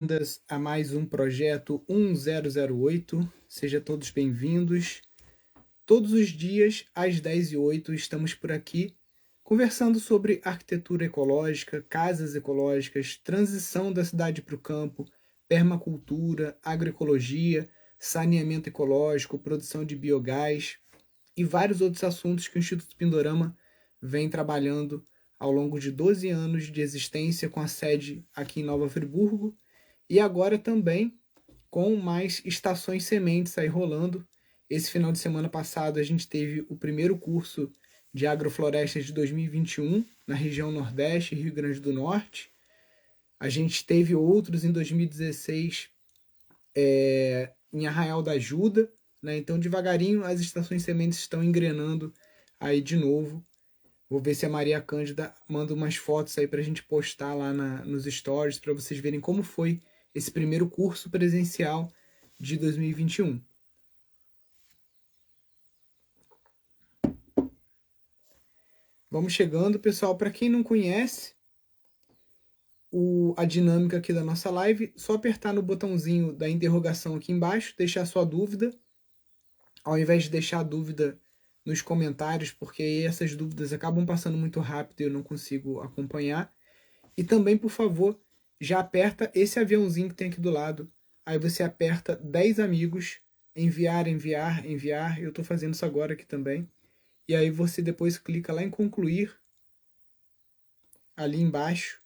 Bem-vindas a mais um projeto 1008. Sejam todos bem-vindos. Todos os dias, às 10h08, estamos por aqui conversando sobre arquitetura ecológica, casas ecológicas, transição da cidade para o campo, permacultura, agroecologia, saneamento ecológico, produção de biogás e vários outros assuntos que o Instituto Pindorama vem trabalhando ao longo de 12 anos de existência, com a sede aqui em Nova Friburgo e agora também com mais estações sementes aí rolando. Esse final de semana passado a gente teve o primeiro curso de agroflorestas de 2021 na região Nordeste e Rio Grande do Norte. A gente teve outros em 2016 em Arraial da Ajuda, né? Então devagarinho as estações sementes estão engrenando aí de novo. Vou ver se a Maria Cândida manda umas fotos aí para a gente postar lá nos stories para vocês verem como foi esse primeiro curso presencial de 2021. Vamos chegando, pessoal. Para quem não conhece a dinâmica aqui da nossa live, só apertar no botãozinho da interrogação aqui embaixo, deixar sua dúvida, ao invés de deixar a dúvida nos comentários, porque aí essas dúvidas acabam passando muito rápido e eu não consigo acompanhar. E também, por favor, já aperta esse aviãozinho que tem aqui do lado. Aí você aperta 10 amigos, enviar, enviar, enviar. Eu estou fazendo isso agora aqui também. E aí você depois clica lá em concluir, ali embaixo.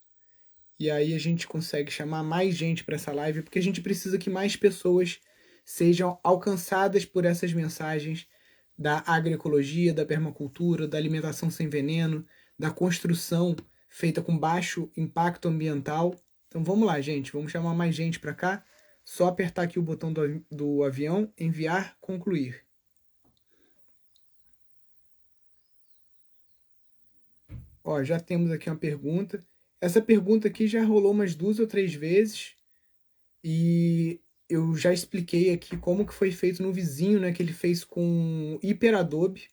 E aí a gente consegue chamar mais gente para essa live, porque a gente precisa que mais pessoas sejam alcançadas por essas mensagens da agroecologia, da permacultura, da alimentação sem veneno, da construção feita com baixo impacto ambiental. Então vamos lá, gente, vamos chamar mais gente para cá. Só apertar aqui o botão do avião, enviar, concluir. Ó, já temos aqui uma pergunta. Essa pergunta aqui já rolou umas 2 ou 3 vezes e eu já expliquei aqui como que foi feito no vizinho, né, que ele fez com hiperadobe.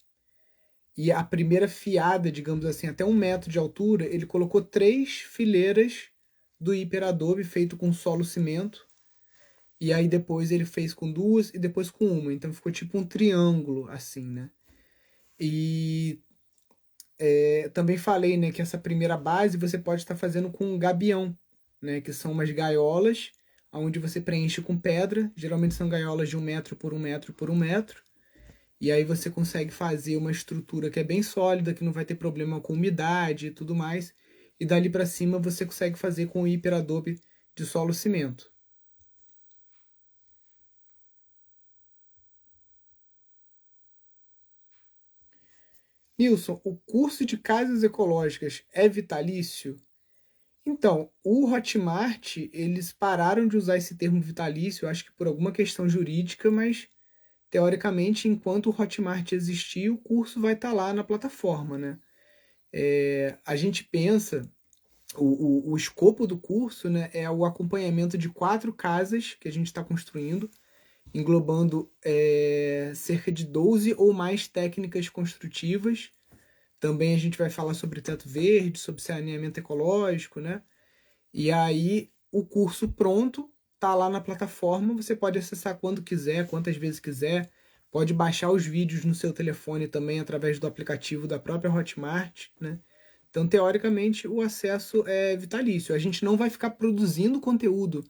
E a primeira fiada, digamos assim, até 1 metro de altura, ele colocou 3 fileiras do hiperadobe feito com solo cimento. E aí depois ele fez com 2 e depois com 1. Então ficou tipo um triângulo, assim, né? E também falei, né, que essa primeira base você pode estar fazendo com um gabião, né? Que são umas gaiolas, onde você preenche com pedra. Geralmente são gaiolas de 1 metro por 1 metro por 1 metro. E aí você consegue fazer uma estrutura que é bem sólida, que não vai ter problema com umidade e tudo mais. E dali para cima você consegue fazer com o hiperadobe de solo cimento. Nilson, o curso de casas ecológicas é vitalício? Então, o Hotmart, eles pararam de usar esse termo vitalício, acho que por alguma questão jurídica, mas teoricamente, enquanto o Hotmart existir, o curso vai estar lá na plataforma, né? A gente pensa, o escopo do curso, né, é o acompanhamento de 4 casas que a gente está construindo, englobando cerca de 12 ou mais técnicas construtivas. Também a gente vai falar sobre teto verde, sobre saneamento ecológico, né? E aí o curso pronto tá lá na plataforma, você pode acessar quando quiser, quantas vezes quiser, pode baixar os vídeos no seu telefone também através do aplicativo da própria Hotmart, né? Então, teoricamente, o acesso é vitalício. A gente não vai ficar produzindo conteúdo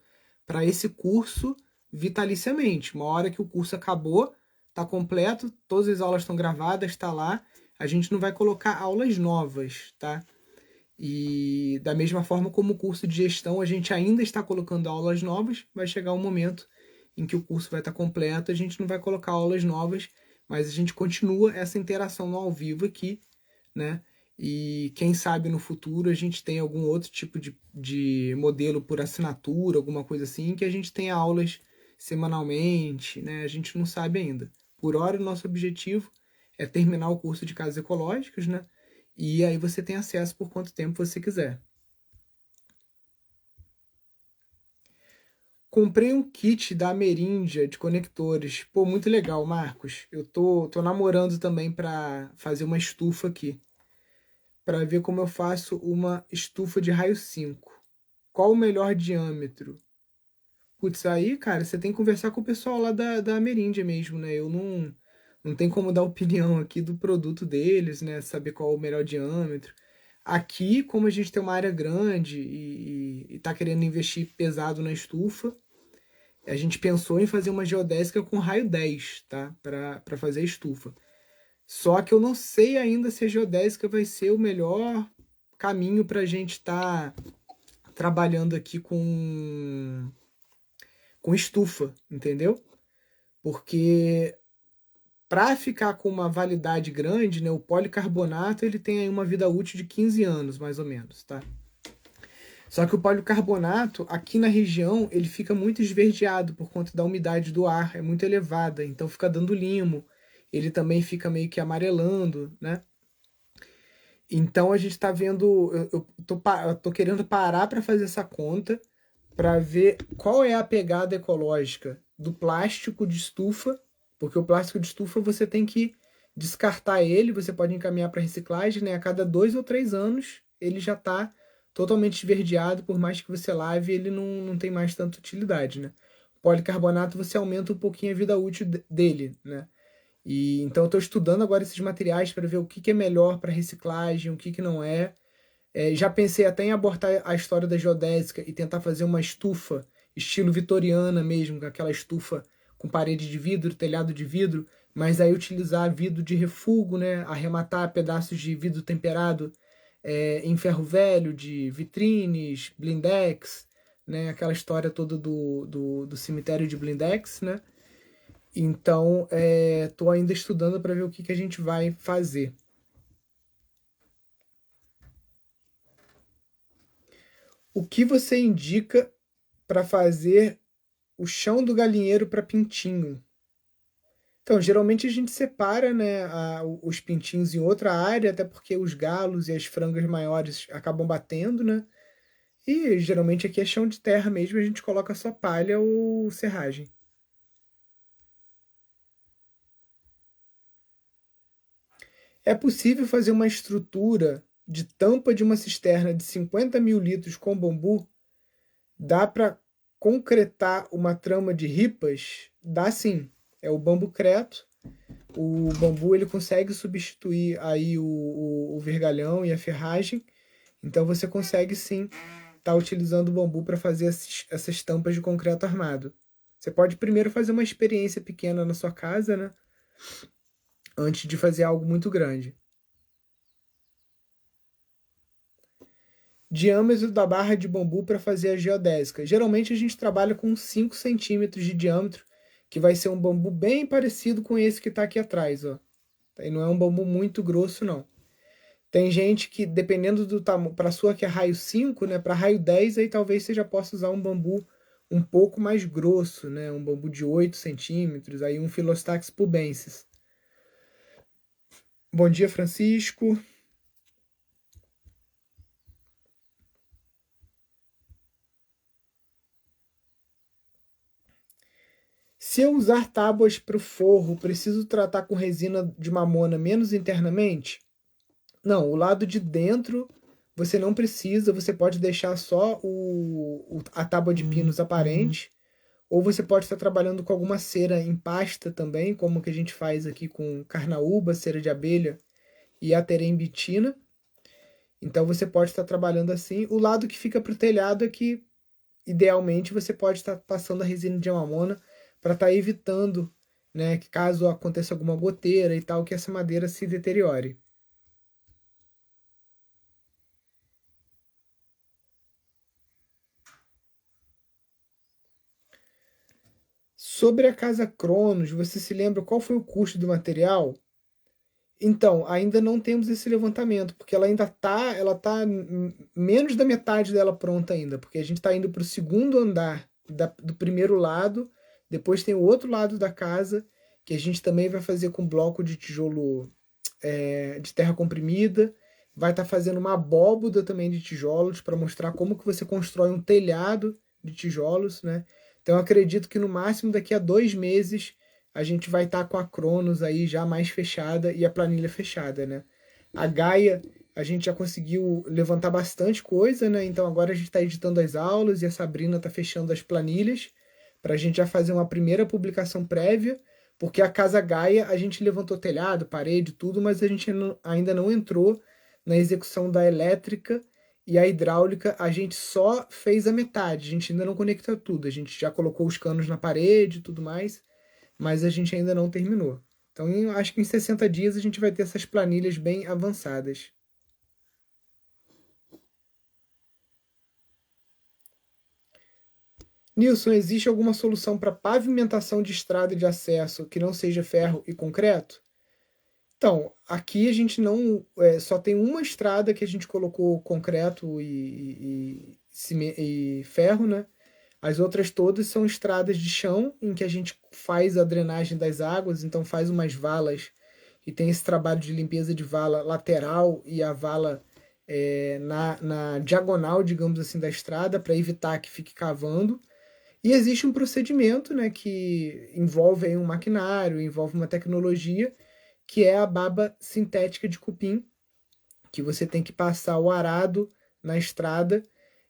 para esse curso vitaliciamente. Uma hora que o curso acabou, está completo, todas as aulas estão gravadas, está lá. A gente não vai colocar aulas novas, tá? E da mesma forma como o curso de gestão, a gente ainda está colocando aulas novas, vai chegar um momento em que o curso vai estar completo, a gente não vai colocar aulas novas, mas a gente continua essa interação no ao vivo aqui, né? E quem sabe no futuro a gente tem algum outro tipo de modelo por assinatura, alguma coisa assim, que a gente tenha aulas semanalmente, né? A gente não sabe ainda. Por hora, o nosso objetivo é terminar o curso de casas ecológicas, né? E aí você tem acesso por quanto tempo você quiser. Comprei um kit da Ameríndia de conectores. Pô, muito legal, Marcos. Eu tô namorando também para fazer uma estufa aqui. Para ver como eu faço uma estufa de raio 5. Qual o melhor diâmetro? Putz, aí, cara, você tem que conversar com o pessoal lá da Ameríndia mesmo, né? Eu não tenho como dar opinião aqui do produto deles, né? Saber qual é o melhor diâmetro. Aqui, como a gente tem uma área grande e tá querendo investir pesado na estufa, a gente pensou em fazer uma geodésica com raio 10, tá? Para fazer a estufa. Só que eu não sei ainda se a geodésica vai ser o melhor caminho para a gente estar trabalhando aqui com estufa, entendeu? Porque para ficar com uma validade grande, né, o policarbonato ele tem aí uma vida útil de 15 anos, mais ou menos, tá? Só que o policarbonato, aqui na região, ele fica muito esverdeado por conta da umidade do ar, é muito elevada, então fica dando limo. Ele também fica meio que amarelando, né? Então a gente está vendo, eu tô querendo parar para fazer essa conta para ver qual é a pegada ecológica do plástico de estufa, porque o plástico de estufa você tem que descartar ele, você pode encaminhar para reciclagem, né? A cada 2 ou 3 anos ele já está totalmente esverdeado, por mais que você lave, ele não tem mais tanta utilidade, né? O policarbonato você aumenta um pouquinho a vida útil dele, né? E então eu estou estudando agora esses materiais para ver o que é melhor para reciclagem, o que não é. Já pensei até em abortar a história da geodésica e tentar fazer uma estufa estilo vitoriana mesmo, com aquela estufa com parede de vidro, telhado de vidro, mas aí utilizar vidro de refúgio, né? Arrematar pedaços de vidro temperado em ferro velho, de vitrines, blindex, né? Aquela história toda do cemitério de blindex, né? Então, estou ainda estudando para ver o que a gente vai fazer. O que você indica para fazer o chão do galinheiro para pintinho? Então, geralmente a gente separa, né, os pintinhos em outra área, até porque os galos e as frangas maiores acabam batendo, né? E geralmente aqui é chão de terra mesmo, a gente coloca só palha ou serragem. É possível fazer uma estrutura de tampa de uma cisterna de 50 mil litros com bambu? Dá para concretar uma trama de ripas? Dá sim. É o bambu creto. O bambu ele consegue substituir aí o vergalhão e a ferragem. Então você consegue sim estar utilizando o bambu para fazer essas tampas de concreto armado. Você pode primeiro fazer uma experiência pequena na sua casa, né? Antes de fazer algo muito grande. Diâmetro da barra de bambu para fazer a geodésica. Geralmente a gente trabalha com 5 centímetros de diâmetro, que vai ser um bambu bem parecido com esse que está aqui atrás, ó. E não é um bambu muito grosso, não. Tem gente que, dependendo do tamanho, para sua que é raio 5, né? Para raio 10, aí talvez você já possa usar um bambu um pouco mais grosso, né? Um bambu de 8 centímetros, aí um Philostax pubensis. Bom dia, Francisco. Se eu usar tábuas para o forro, preciso tratar com resina de mamona menos internamente? Não, o lado de dentro você não precisa, você pode deixar só a tábua de pinos aparente, ou você pode estar trabalhando com alguma cera em pasta também, como que a gente faz aqui com carnaúba, cera de abelha e a terembitina. Então você pode estar trabalhando assim. O lado que fica para o telhado é que, idealmente, você pode estar passando a resina de mamona para estar evitando, né, que caso aconteça alguma goteira e tal, que essa madeira se deteriore. Sobre a casa Cronos, você se lembra qual foi o custo do material? Então, ainda não temos esse levantamento, porque ela tá menos da metade dela pronta ainda, porque a gente está indo para o segundo andar do primeiro lado, depois tem o outro lado da casa, que a gente também vai fazer com bloco de tijolo de terra comprimida, vai estar fazendo uma abóboda também de tijolos para mostrar como que você constrói um telhado de tijolos, né? Então eu acredito que no máximo daqui a 2 meses a gente vai estar com a Cronos aí já mais fechada e a planilha fechada, né? A Gaia a gente já conseguiu levantar bastante coisa, né? Então agora a gente está editando as aulas e a Sabrina está fechando as planilhas. para a gente já fazer uma primeira publicação prévia, porque a Casa Gaia a gente levantou telhado, parede, tudo, mas a gente ainda não entrou na execução da elétrica e a hidráulica. A gente só fez a metade, a gente ainda não conectou tudo, a gente já colocou os canos na parede e tudo mais, mas a gente ainda não terminou. Então, acho que em 60 dias a gente vai ter essas planilhas bem avançadas. Nilson, existe alguma solução para pavimentação de estrada de acesso que não seja ferro e concreto? Então, aqui a gente não. Só tem uma estrada que a gente colocou concreto e ferro, né? As outras todas são estradas de chão, em que a gente faz a drenagem das águas, então faz umas valas e tem esse trabalho de limpeza de vala lateral e a vala na diagonal, digamos assim, da estrada, para evitar que fique cavando. E existe um procedimento, né, que envolve aí um maquinário, envolve uma tecnologia, que é a baba sintética de cupim, que você tem que passar o arado na estrada,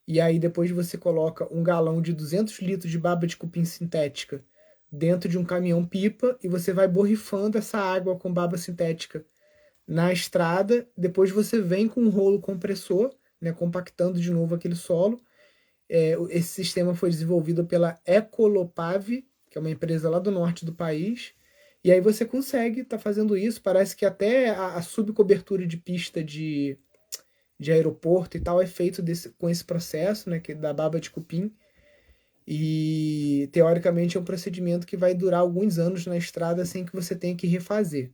e aí depois você coloca um galão de 200 litros de baba de cupim sintética dentro de um caminhão-pipa, e você vai borrifando essa água com baba sintética na estrada, depois você vem com um rolo compressor, né, compactando de novo aquele solo. Esse sistema foi desenvolvido pela Ecolopave, que é uma empresa lá do norte do país. E aí você consegue estar fazendo isso. Parece que até a subcobertura de pista de aeroporto e tal é feito com esse processo, né, que da baba de cupim. E teoricamente é um procedimento que vai durar alguns anos na estrada sem que você tenha que refazer.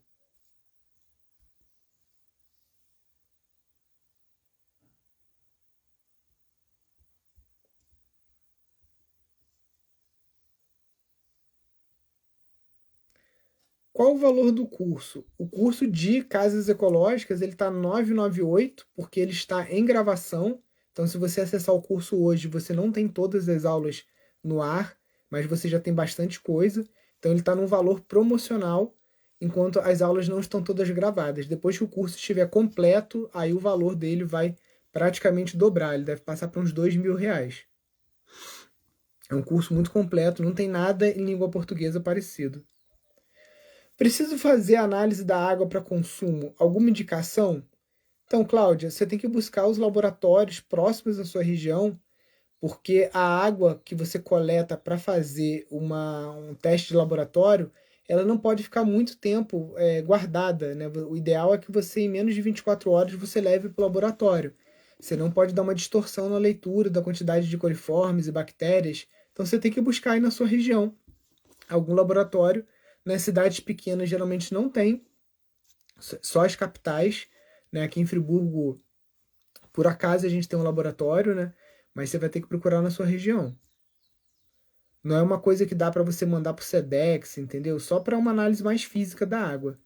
Qual o valor do curso? O curso de casas ecológicas ele está 998 porque ele está em gravação. Então, se você acessar o curso hoje, você não tem todas as aulas no ar, mas você já tem bastante coisa. Então, ele está num valor promocional, enquanto as aulas não estão todas gravadas. Depois que o curso estiver completo, aí o valor dele vai praticamente dobrar. Ele deve passar para uns R$ 2.000. É um curso muito completo, não tem nada em língua portuguesa parecido. Preciso fazer análise da água para consumo? Alguma indicação? Então, Cláudia, você tem que buscar os laboratórios próximos da sua região, porque a água que você coleta para fazer um teste de laboratório, ela não pode ficar muito tempo guardada, né? O ideal é que você, em menos de 24 horas, você leve para o laboratório. Você não pode dar uma distorção na leitura da quantidade de coliformes e bactérias. Então, você tem que buscar aí na sua região algum laboratório. Nas cidades pequenas geralmente não tem, só as capitais, né? Aqui em Friburgo, por acaso a gente tem um laboratório, né? Mas você vai ter que procurar na sua região. Não é uma coisa que dá para você mandar para o Sedex, entendeu? Só para uma análise mais física da água.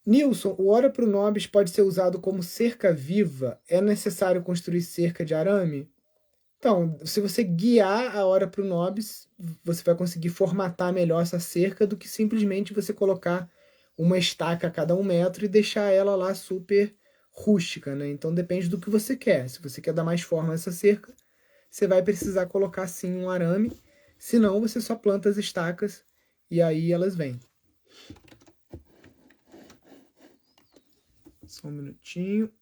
Nilson, o Ora Pro Nobis pode ser usado como cerca viva? É necessário construir cerca de arame? Então, se você guiar a hora para o Nobis, você vai conseguir formatar melhor essa cerca do que simplesmente você colocar uma estaca a cada 1 metro e deixar ela lá super rústica, né? Então depende do que você quer. Se você quer dar mais forma a essa cerca, você vai precisar colocar sim um arame. Senão, você só planta as estacas e aí elas vêm. Só um minutinho.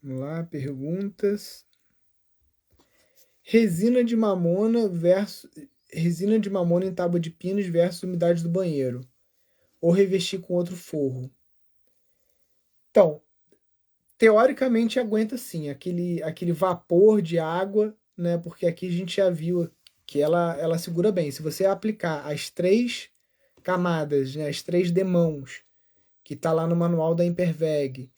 Vamos lá, perguntas. Resina de mamona em tábua de pinos versus umidade do banheiro. Ou revestir com outro forro. Então, teoricamente aguenta sim, aquele vapor de água, né? Porque aqui a gente já viu que ela segura bem. Se você aplicar as 3 camadas, né, as 3 demãos, que está lá no manual da Imperveg,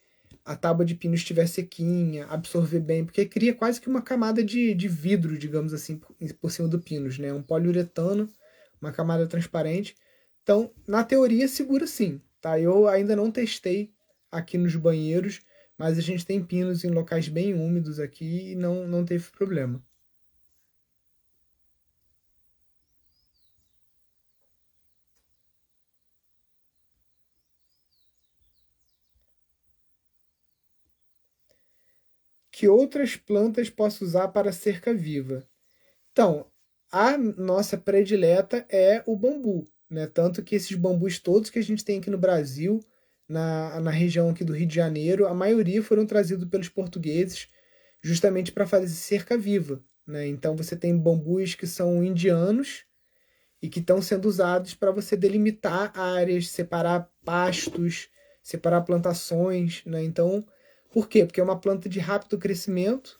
a tábua de pino estiver sequinha, absorver bem, porque cria quase que uma camada de vidro, digamos assim, por cima do pinos, né? Um poliuretano, uma camada transparente. Então, na teoria, segura sim, tá? Eu ainda não testei aqui nos banheiros, mas a gente tem pinos em locais bem úmidos aqui e não teve problema. Que outras plantas posso usar para cerca viva? Então, a nossa predileta é o bambu, né? Tanto que esses bambus todos que a gente tem aqui no Brasil, na região aqui do Rio de Janeiro, a maioria foram trazidos pelos portugueses justamente para fazer cerca viva, né? Então você tem bambus que são indianos e que estão sendo usados para você delimitar áreas, separar pastos, separar plantações, né? Então, por quê? Porque é uma planta de rápido crescimento,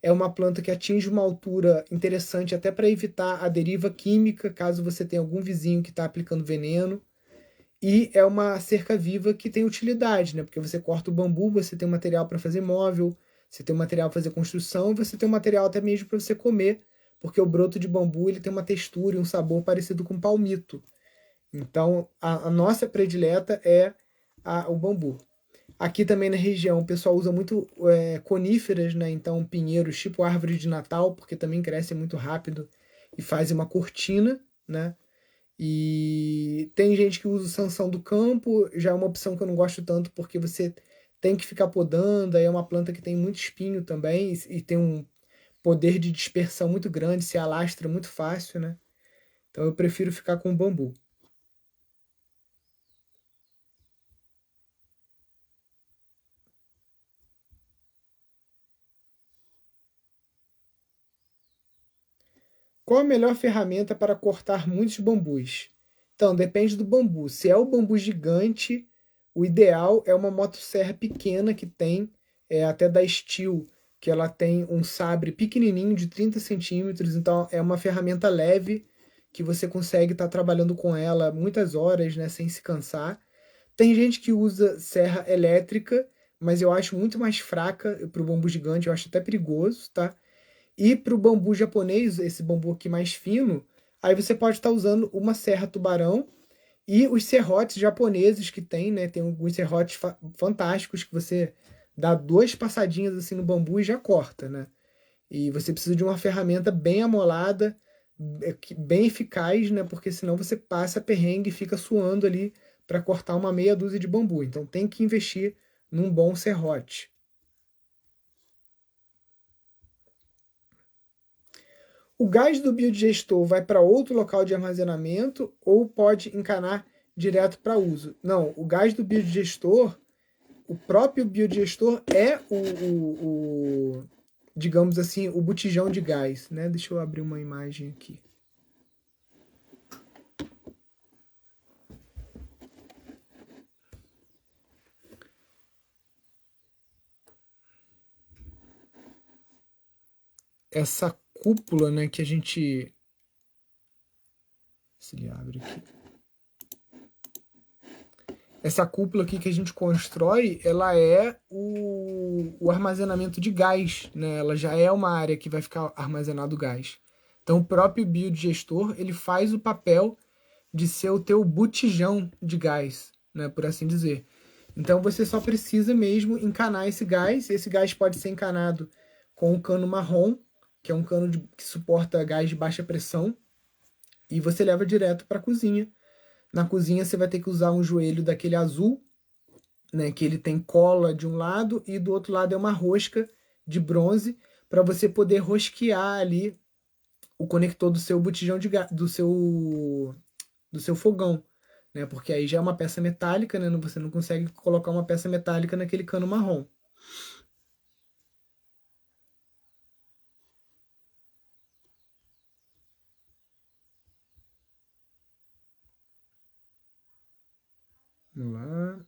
é uma planta que atinge uma altura interessante até para evitar a deriva química, caso você tenha algum vizinho que está aplicando veneno. E é uma cerca viva que tem utilidade, né? Porque você corta o bambu, você tem um material para fazer móvel, você tem um material para fazer construção, e você tem um material até mesmo para você comer, porque o broto de bambu ele tem uma textura e um sabor parecido com palmito. Então, a nossa predileta é o bambu. Aqui também na região o pessoal usa muito coníferas, né? Então, pinheiros tipo árvore de Natal, porque também crescem muito rápido e fazem uma cortina, né? E tem gente que usa o Sansão do campo, já é uma opção que eu não gosto tanto, porque você tem que ficar podando, aí é uma planta que tem muito espinho também e tem um poder de dispersão muito grande, se alastra muito fácil, né? Então eu prefiro ficar com o bambu. Qual a melhor ferramenta para cortar muitos bambus? Então, depende do bambu. Se é o bambu gigante, o ideal é uma motosserra pequena que tem, até da Steel, que ela tem um sabre pequenininho de 30 centímetros, então é uma ferramenta leve que você consegue estar trabalhando com ela muitas horas, né, sem se cansar. Tem gente que usa serra elétrica, mas eu acho muito mais fraca para o bambu gigante, eu acho até perigoso, tá? E para o bambu japonês, esse bambu aqui mais fino, aí você pode estar usando uma serra tubarão e os serrotes japoneses que tem, né? Tem alguns serrotes fantásticos que você dá duas passadinhas assim no bambu e já corta, né? E você precisa de uma ferramenta bem amolada, bem eficaz, né? Porque senão você passa perrengue e fica suando ali para cortar uma meia dúzia de bambu. Então tem que investir num bom serrote. O gás do biodigestor vai para outro local de armazenamento ou pode encanar direto para uso? Não, o gás do biodigestor, o próprio biodigestor é digamos assim, o botijão de gás, né? Deixa eu abrir uma imagem aqui. Essa cúpula, né, que a gente... Se ele abre aqui. Essa cúpula aqui que a gente constrói, ela é o armazenamento de gás, né? Ela já é uma área que vai ficar armazenado gás. Então o próprio biodigestor, ele faz o papel de ser o teu botijão de gás, né, por assim dizer. Então você só precisa mesmo encanar esse gás. Esse gás pode ser encanado com um cano marrom, que é um cano que suporta gás de baixa pressão, e você leva direto para a cozinha. Na cozinha você vai ter que usar um joelho daquele azul, né, que ele tem cola de um lado e do outro lado é uma rosca de bronze para você poder rosquear ali o conector do seu botijão de gás, do seu fogão, né? Porque aí já é uma peça metálica, né? Você não consegue colocar uma peça metálica naquele cano marrom. Vamos lá.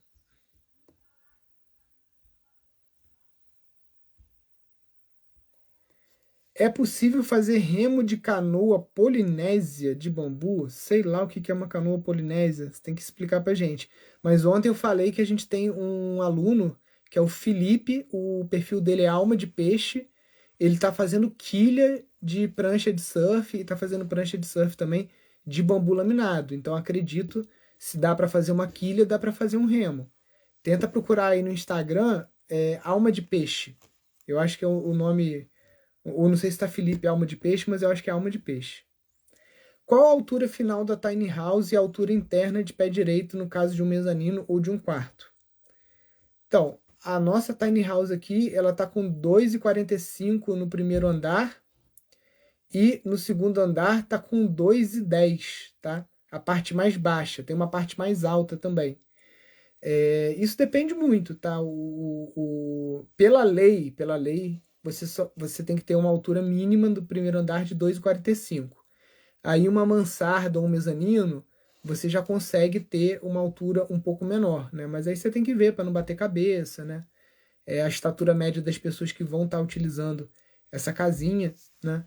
É possível fazer remo de canoa polinésia de bambu? Sei lá o que é uma canoa polinésia, você tem que explicar pra gente. Mas ontem eu falei que a gente tem um aluno, que é o Felipe, o perfil dele é Alma de Peixe. Ele tá fazendo quilha de prancha de surf e tá fazendo prancha de surf também de bambu laminado. Então acredito, se dá para fazer uma quilha, dá para fazer um remo. Tenta procurar aí no Instagram, Alma de Peixe. Eu acho que é o nome, ou não sei se está Felipe Alma de Peixe, mas eu acho que é Alma de Peixe. Qual a altura final da tiny house e a altura interna de pé direito no caso de um mezanino ou de um quarto? Então, a nossa tiny house aqui, ela tá com 2,45 no primeiro andar e no segundo andar tá com 2,10, tá? A parte mais baixa, tem uma parte mais alta também. Isso depende muito, tá? Pela lei, você tem que ter uma altura mínima do primeiro andar de 2,45. Aí uma mansarda ou um mezanino, você já consegue ter uma altura um pouco menor, né? Mas aí você tem que ver para não bater cabeça, né? A estatura média das pessoas que vão estar utilizando essa casinha, né?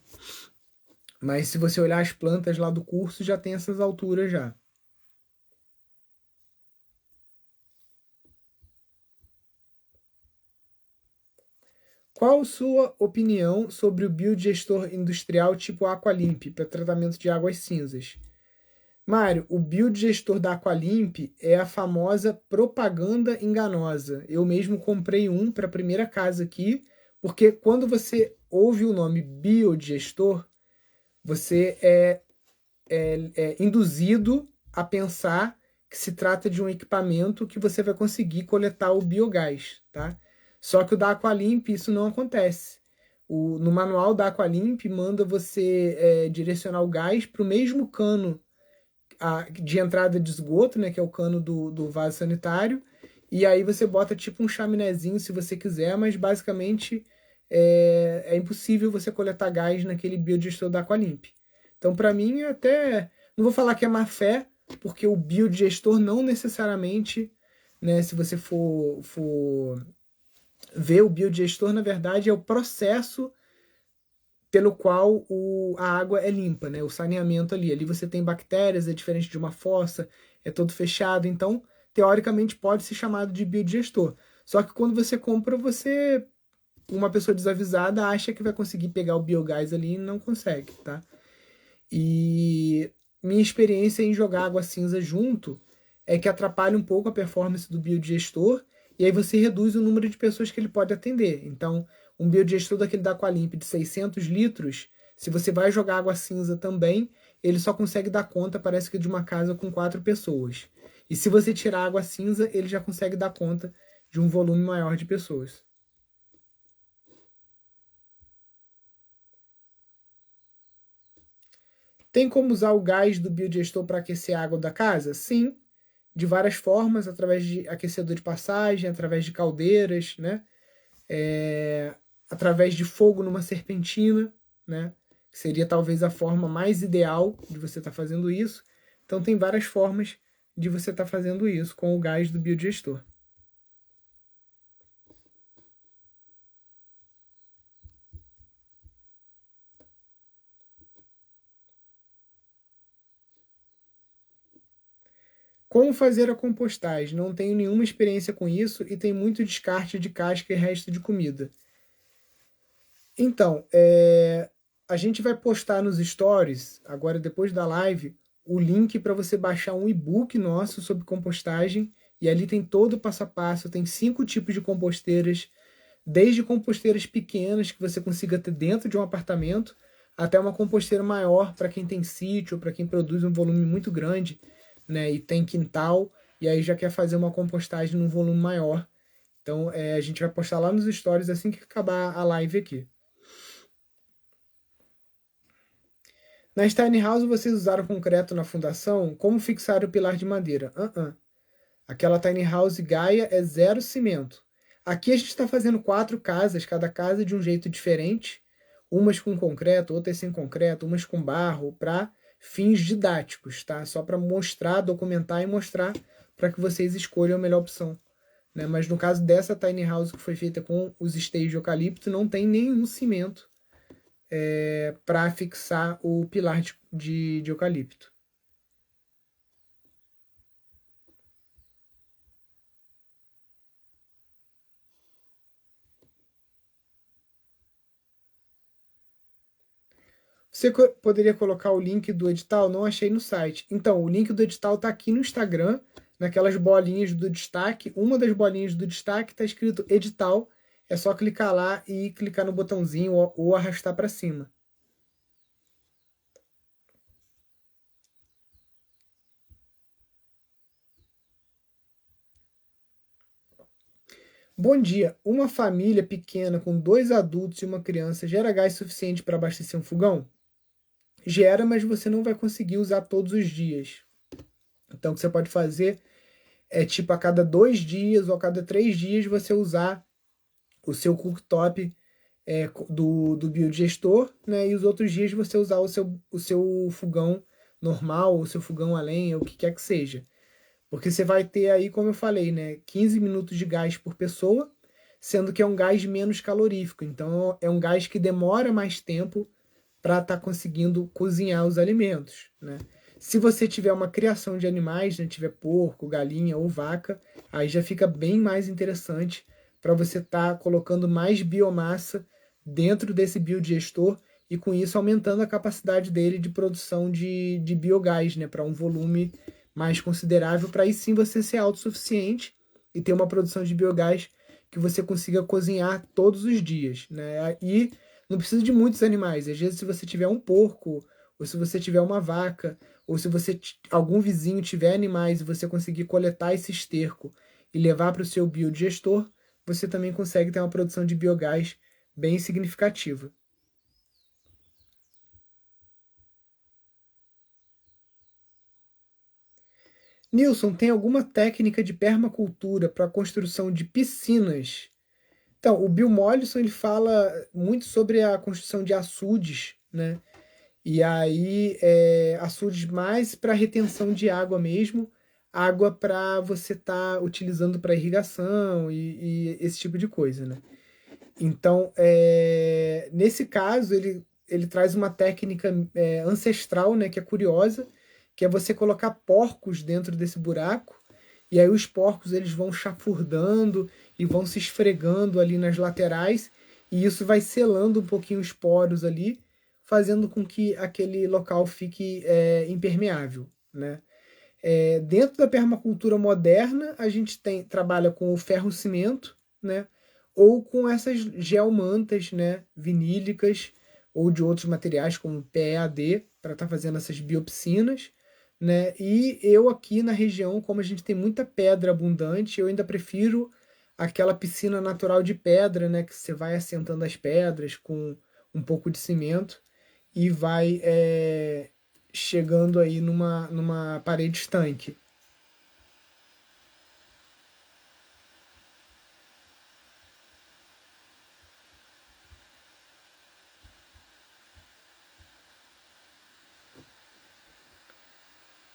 Mas se você olhar as plantas lá do curso, já tem essas alturas já. Qual sua opinião sobre o biodigestor industrial tipo Aqualimp para tratamento de águas cinzas? Mário, o biodigestor da Aqualimp é a famosa propaganda enganosa. Eu mesmo comprei um para a primeira casa aqui, porque quando você ouve o nome biodigestor, você é induzido a pensar que se trata de um equipamento que você vai conseguir coletar o biogás, tá? Só que o da Aqualimp isso não acontece. No manual da Aqualimp manda você direcionar o gás para o mesmo cano de entrada de esgoto, né, que é o cano do vaso sanitário, e aí você bota tipo um chaminézinho se você quiser, mas basicamente é impossível você coletar gás naquele biodigestor da Aqualimp. Então, para mim, até não vou falar que é má fé, porque o biodigestor não necessariamente, né, se você for ver o biodigestor, na verdade, é o processo pelo qual a água é limpa, né? O saneamento ali. Ali você tem bactérias, é diferente de uma fossa, é todo fechado. Então, teoricamente, pode ser chamado de biodigestor. Só que quando você compra, uma pessoa desavisada acha que vai conseguir pegar o biogás ali e não consegue, tá? E minha experiência em jogar água cinza junto é que atrapalha um pouco a performance do biodigestor e aí você reduz o número de pessoas que ele pode atender. Então, um biodigestor daquele da Aqualimp de 600 litros, se você vai jogar água cinza também, ele só consegue dar conta, parece que de uma casa com 4 pessoas. E se você tirar água cinza, ele já consegue dar conta de um volume maior de pessoas. Tem como usar o gás do biodigestor para aquecer a água da casa? Sim, de várias formas, através de aquecedor de passagem, através de caldeiras, né? Através de fogo numa serpentina, né? Que seria talvez a forma mais ideal de você estar fazendo isso. Então tem várias formas de você estar fazendo isso com o gás do biodigestor. Como fazer a compostagem? Não tenho nenhuma experiência com isso e tem muito descarte de casca e resto de comida. Então, a gente vai postar nos stories, agora depois da live, o link para você baixar um e-book nosso sobre compostagem. E ali tem todo o passo a passo, tem 5 tipos de composteiras, desde composteiras pequenas que você consiga ter dentro de um apartamento, até uma composteira maior para quem tem sítio, para quem produz um volume muito grande, né, e tem quintal, e aí já quer fazer uma compostagem num volume maior. Então, a gente vai postar lá nos stories assim que acabar a live aqui. Nas tiny house vocês usaram concreto na fundação? Como fixar o pilar de madeira? Aquela tiny house Gaia é zero cimento. Aqui a gente está fazendo 4 casas, cada casa de um jeito diferente. Umas com concreto, outras sem concreto, umas com barro, para fins didáticos, tá? Só para mostrar, documentar e mostrar para que vocês escolham a melhor opção. Né? Mas no caso dessa tiny house que foi feita com os esteios de eucalipto, não tem nenhum cimento para fixar o pilar de eucalipto. Você poderia colocar o link do edital? Não achei no site. Então, o link do edital está aqui no Instagram, naquelas bolinhas do destaque, uma das bolinhas do destaque está escrito edital, é só clicar lá e clicar no botãozinho ou arrastar para cima. Bom dia. Uma família pequena com 2 adultos e uma criança gera gás suficiente para abastecer um fogão? Gera, mas você não vai conseguir usar todos os dias. Então, o que você pode fazer é tipo a cada 2 dias ou a cada 3 dias você usar o seu cooktop do biodigestor, né? E os outros dias você usar o seu fogão normal, o seu fogão a lenha, o que quer que seja. Porque você vai ter aí, como eu falei, né, 15 minutos de gás por pessoa, sendo que é um gás menos calorífico. Então é um gás que demora mais tempo para estar conseguindo cozinhar os alimentos, né? Se você tiver uma criação de animais, né, tiver porco, galinha ou vaca, aí já fica bem mais interessante para você estar colocando mais biomassa dentro desse biodigestor e com isso aumentando a capacidade dele de produção de biogás, né, para um volume mais considerável, para aí sim você ser autossuficiente e ter uma produção de biogás que você consiga cozinhar todos os dias, né? E não precisa de muitos animais. Às vezes, se você tiver um porco, ou se você tiver uma vaca, ou se você algum vizinho tiver animais e você conseguir coletar esse esterco e levar para o seu biodigestor, você também consegue ter uma produção de biogás bem significativa. Nilson, tem alguma técnica de permacultura para a construção de piscinas? Então, o Bill Mollison ele fala muito sobre a construção de açudes, né? E aí, açudes mais para retenção de água mesmo, água para você estar utilizando para irrigação e esse tipo de coisa, né? Então, nesse caso, ele traz uma técnica ancestral, né, que é curiosa, que é você colocar porcos dentro desse buraco, e aí os porcos eles vão chafurdando e vão se esfregando ali nas laterais, e isso vai selando um pouquinho os poros ali, fazendo com que aquele local fique impermeável, né? Dentro da permacultura moderna, a gente trabalha com o ferro-cimento, né? Ou com essas geomantas, né? Vinílicas, ou de outros materiais, como PEAD, para estar fazendo essas biopsinas, né? E eu aqui na região, como a gente tem muita pedra abundante, eu ainda prefiro aquela piscina natural de pedra, né? Que você vai assentando as pedras com um pouco de cimento e vai chegando aí numa parede estanque.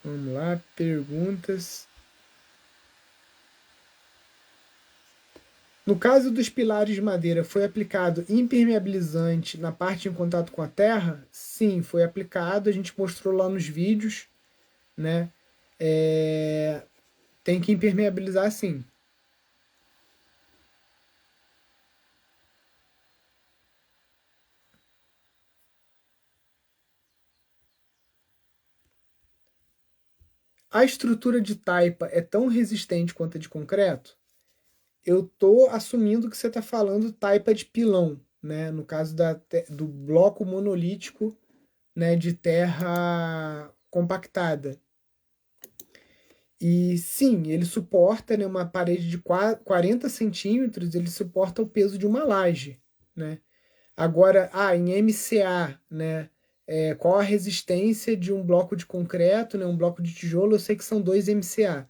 Vamos lá, perguntas. No caso dos pilares de madeira, foi aplicado impermeabilizante na parte em contato com a terra? Sim, foi aplicado. A gente mostrou lá nos vídeos, né? Tem que impermeabilizar sim. A estrutura de taipa é tão resistente quanto a de concreto? Eu tô assumindo que você está falando taipa de pilão, né? No caso do bloco monolítico, né, de terra compactada. E sim, ele suporta, né, uma parede de 40 centímetros, ele suporta o peso de uma laje, né? Agora, em MCA, né, qual a resistência de um bloco de concreto, né, um bloco de tijolo, eu sei que são 2 MCA.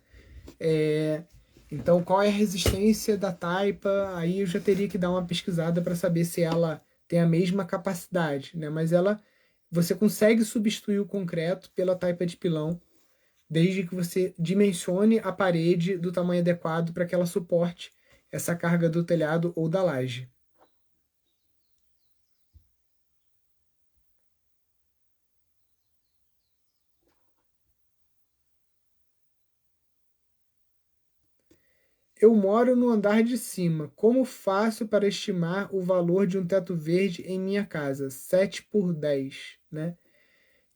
Então, qual é a resistência da taipa? Aí eu já teria que dar uma pesquisada para saber se ela tem a mesma capacidade, né? Mas você consegue substituir o concreto pela taipa de pilão, desde que você dimensione a parede do tamanho adequado para que ela suporte essa carga do telhado ou da laje. Eu moro no andar de cima. Como faço para estimar o valor de um teto verde em minha casa? 7 por 10, né?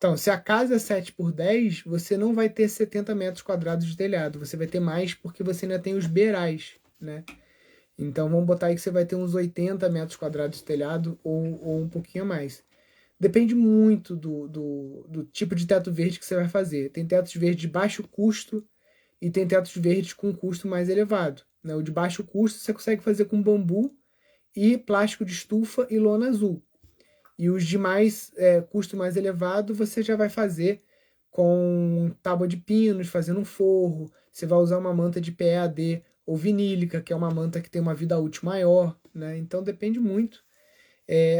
Então, se a casa é 7 por 10, você não vai ter 70 metros quadrados de telhado. Você vai ter mais porque você ainda tem os beirais, né? Então, vamos botar aí que você vai ter uns 80 metros quadrados de telhado ou um pouquinho a mais. Depende muito do tipo de teto verde que você vai fazer. Tem tetos verdes de baixo custo e tem tetos verdes com custo mais elevado, né? O de baixo custo você consegue fazer com bambu e plástico de estufa e lona azul. E os de custo mais elevado você já vai fazer com tábua de pinos, fazendo um forro. Você vai usar uma manta de PEAD ou vinílica, que é uma manta que tem uma vida útil maior, né? Então depende muito.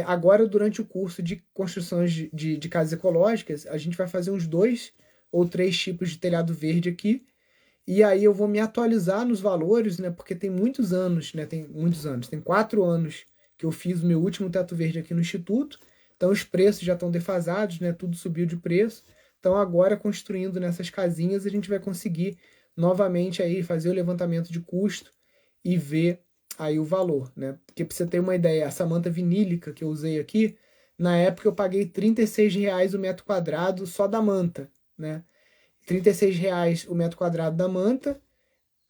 Agora, durante o curso de construções de casas ecológicas, a gente vai fazer uns 2 ou 3 tipos de telhado verde aqui. E aí eu vou me atualizar nos valores, né? Porque tem muitos anos, né? Tem muitos anos, tem 4 anos que eu fiz o meu último teto verde aqui no Instituto. Então os preços já estão defasados, né? Tudo subiu de preço. Então agora, construindo nessas casinhas, a gente vai conseguir novamente aí fazer o levantamento de custo e ver aí o valor, né? Porque para você ter uma ideia, essa manta vinílica que eu usei aqui, na época eu paguei R$ 36 o metro quadrado só da manta, né? R$ 36 o metro quadrado da manta,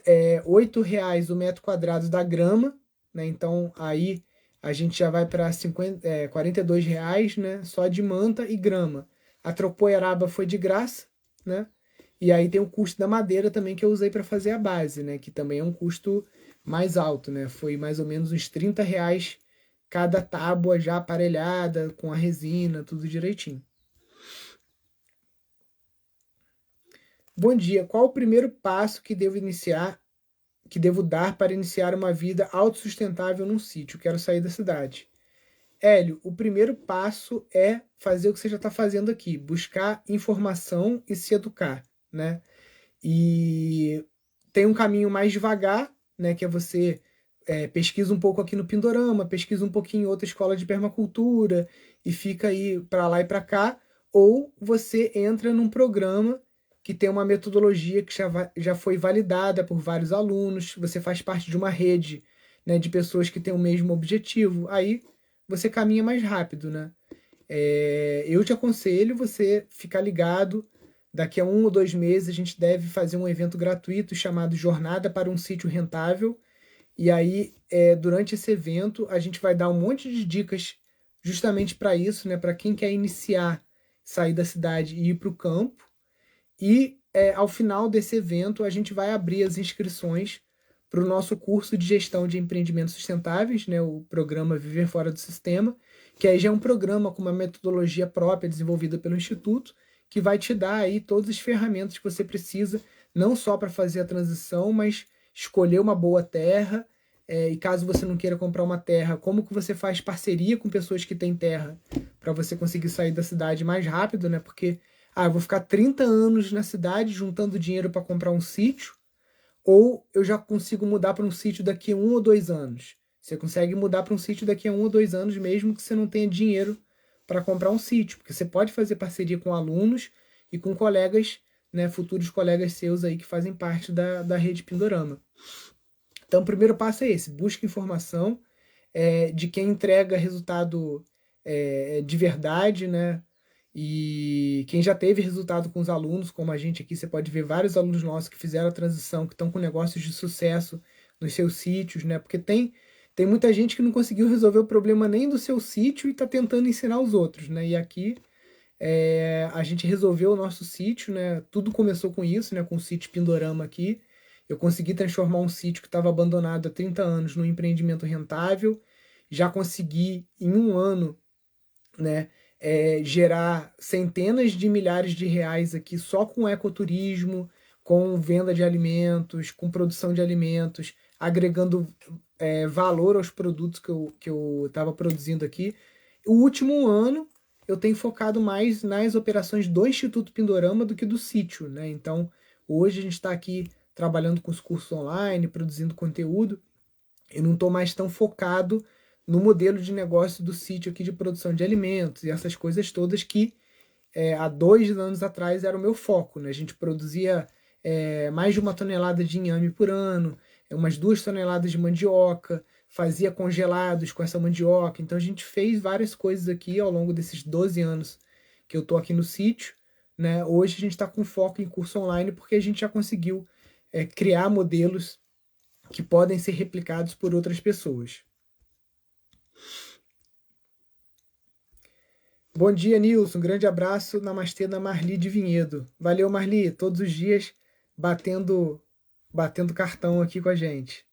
R$ 8 o metro quadrado da grama, né? Então aí a gente já vai para R$ 42, né? Só de manta e grama. A tropoeraba foi de graça, né? E aí tem o custo da madeira também que eu usei para fazer a base, né? Que também é um custo mais alto, né? Foi mais ou menos uns R$ 30 cada tábua já aparelhada, com a resina, tudo direitinho. Bom dia, qual o primeiro passo que devo dar para iniciar uma vida autossustentável num sítio? Quero sair da cidade. Hélio, o primeiro passo é fazer o que você já está fazendo aqui, buscar informação e se educar, né? E tem um caminho mais devagar, né? Que é você pesquisa um pouco aqui no Pindorama, pesquisa um pouquinho em outra escola de permacultura e fica aí para lá e para cá, ou você entra num programa que tem uma metodologia que já foi validada por vários alunos, você faz parte de uma rede, né, de pessoas que têm o mesmo objetivo, aí você caminha mais rápido, né? Eu te aconselho você ficar ligado. Daqui a 1 ou 2 meses a gente deve fazer um evento gratuito chamado Jornada para um Sítio Rentável. E aí, durante esse evento, a gente vai dar um monte de dicas justamente para isso, né? Para quem quer iniciar, sair da cidade e ir para o campo. E ao final desse evento, a gente vai abrir as inscrições para o nosso curso de gestão de empreendimentos sustentáveis, né? O programa Viver Fora do Sistema, que aí já é um programa com uma metodologia própria desenvolvida pelo Instituto, que vai te dar aí todas as ferramentas que você precisa, não só para fazer a transição, mas escolher uma boa terra, e caso você não queira comprar uma terra, como que você faz parceria com pessoas que têm terra para você conseguir sair da cidade mais rápido, né? Porque eu vou ficar 30 anos na cidade juntando dinheiro para comprar um sítio, ou eu já consigo mudar para um sítio daqui a 1 ou 2 anos. Você consegue mudar para um sítio daqui a 1 ou 2 anos, mesmo que você não tenha dinheiro para comprar um sítio, porque você pode fazer parceria com alunos e com colegas, né, futuros colegas seus aí que fazem parte da rede Pindorama. Então, o primeiro passo é esse: busque informação de quem entrega resultado de verdade, né? E quem já teve resultado com os alunos, como a gente aqui, você pode ver vários alunos nossos que fizeram a transição, que estão com negócios de sucesso nos seus sítios, né? Porque tem muita gente que não conseguiu resolver o problema nem do seu sítio e está tentando ensinar os outros, né? E aqui a gente resolveu o nosso sítio, né? Tudo começou com isso, né? Com o sítio Pindorama aqui. Eu consegui transformar um sítio que estava abandonado há 30 anos num empreendimento rentável. Já consegui, em um ano, né, gerar centenas de milhares de reais aqui só com ecoturismo, com venda de alimentos, com produção de alimentos, agregando valor aos produtos que eu estava produzindo aqui. O último ano eu tenho focado mais nas operações do Instituto Pindorama do que do sítio, né? Então, hoje a gente está aqui trabalhando com os cursos online, produzindo conteúdo. Eu não estou mais tão focado no modelo de negócio do sítio aqui de produção de alimentos e essas coisas todas que há 2 anos atrás era o meu foco, né? A gente produzia mais de 1 tonelada de inhame por ano, umas 2 toneladas de mandioca, fazia congelados com essa mandioca. Então a gente fez várias coisas aqui ao longo desses 12 anos que eu estou aqui no sítio, né? Hoje a gente está com foco em curso online porque a gente já conseguiu criar modelos que podem ser replicados por outras pessoas. Bom dia, Nilson. Grande abraço. Namastê da Marli de Vinhedo. Valeu, Marli. Todos os dias batendo cartão aqui com a gente.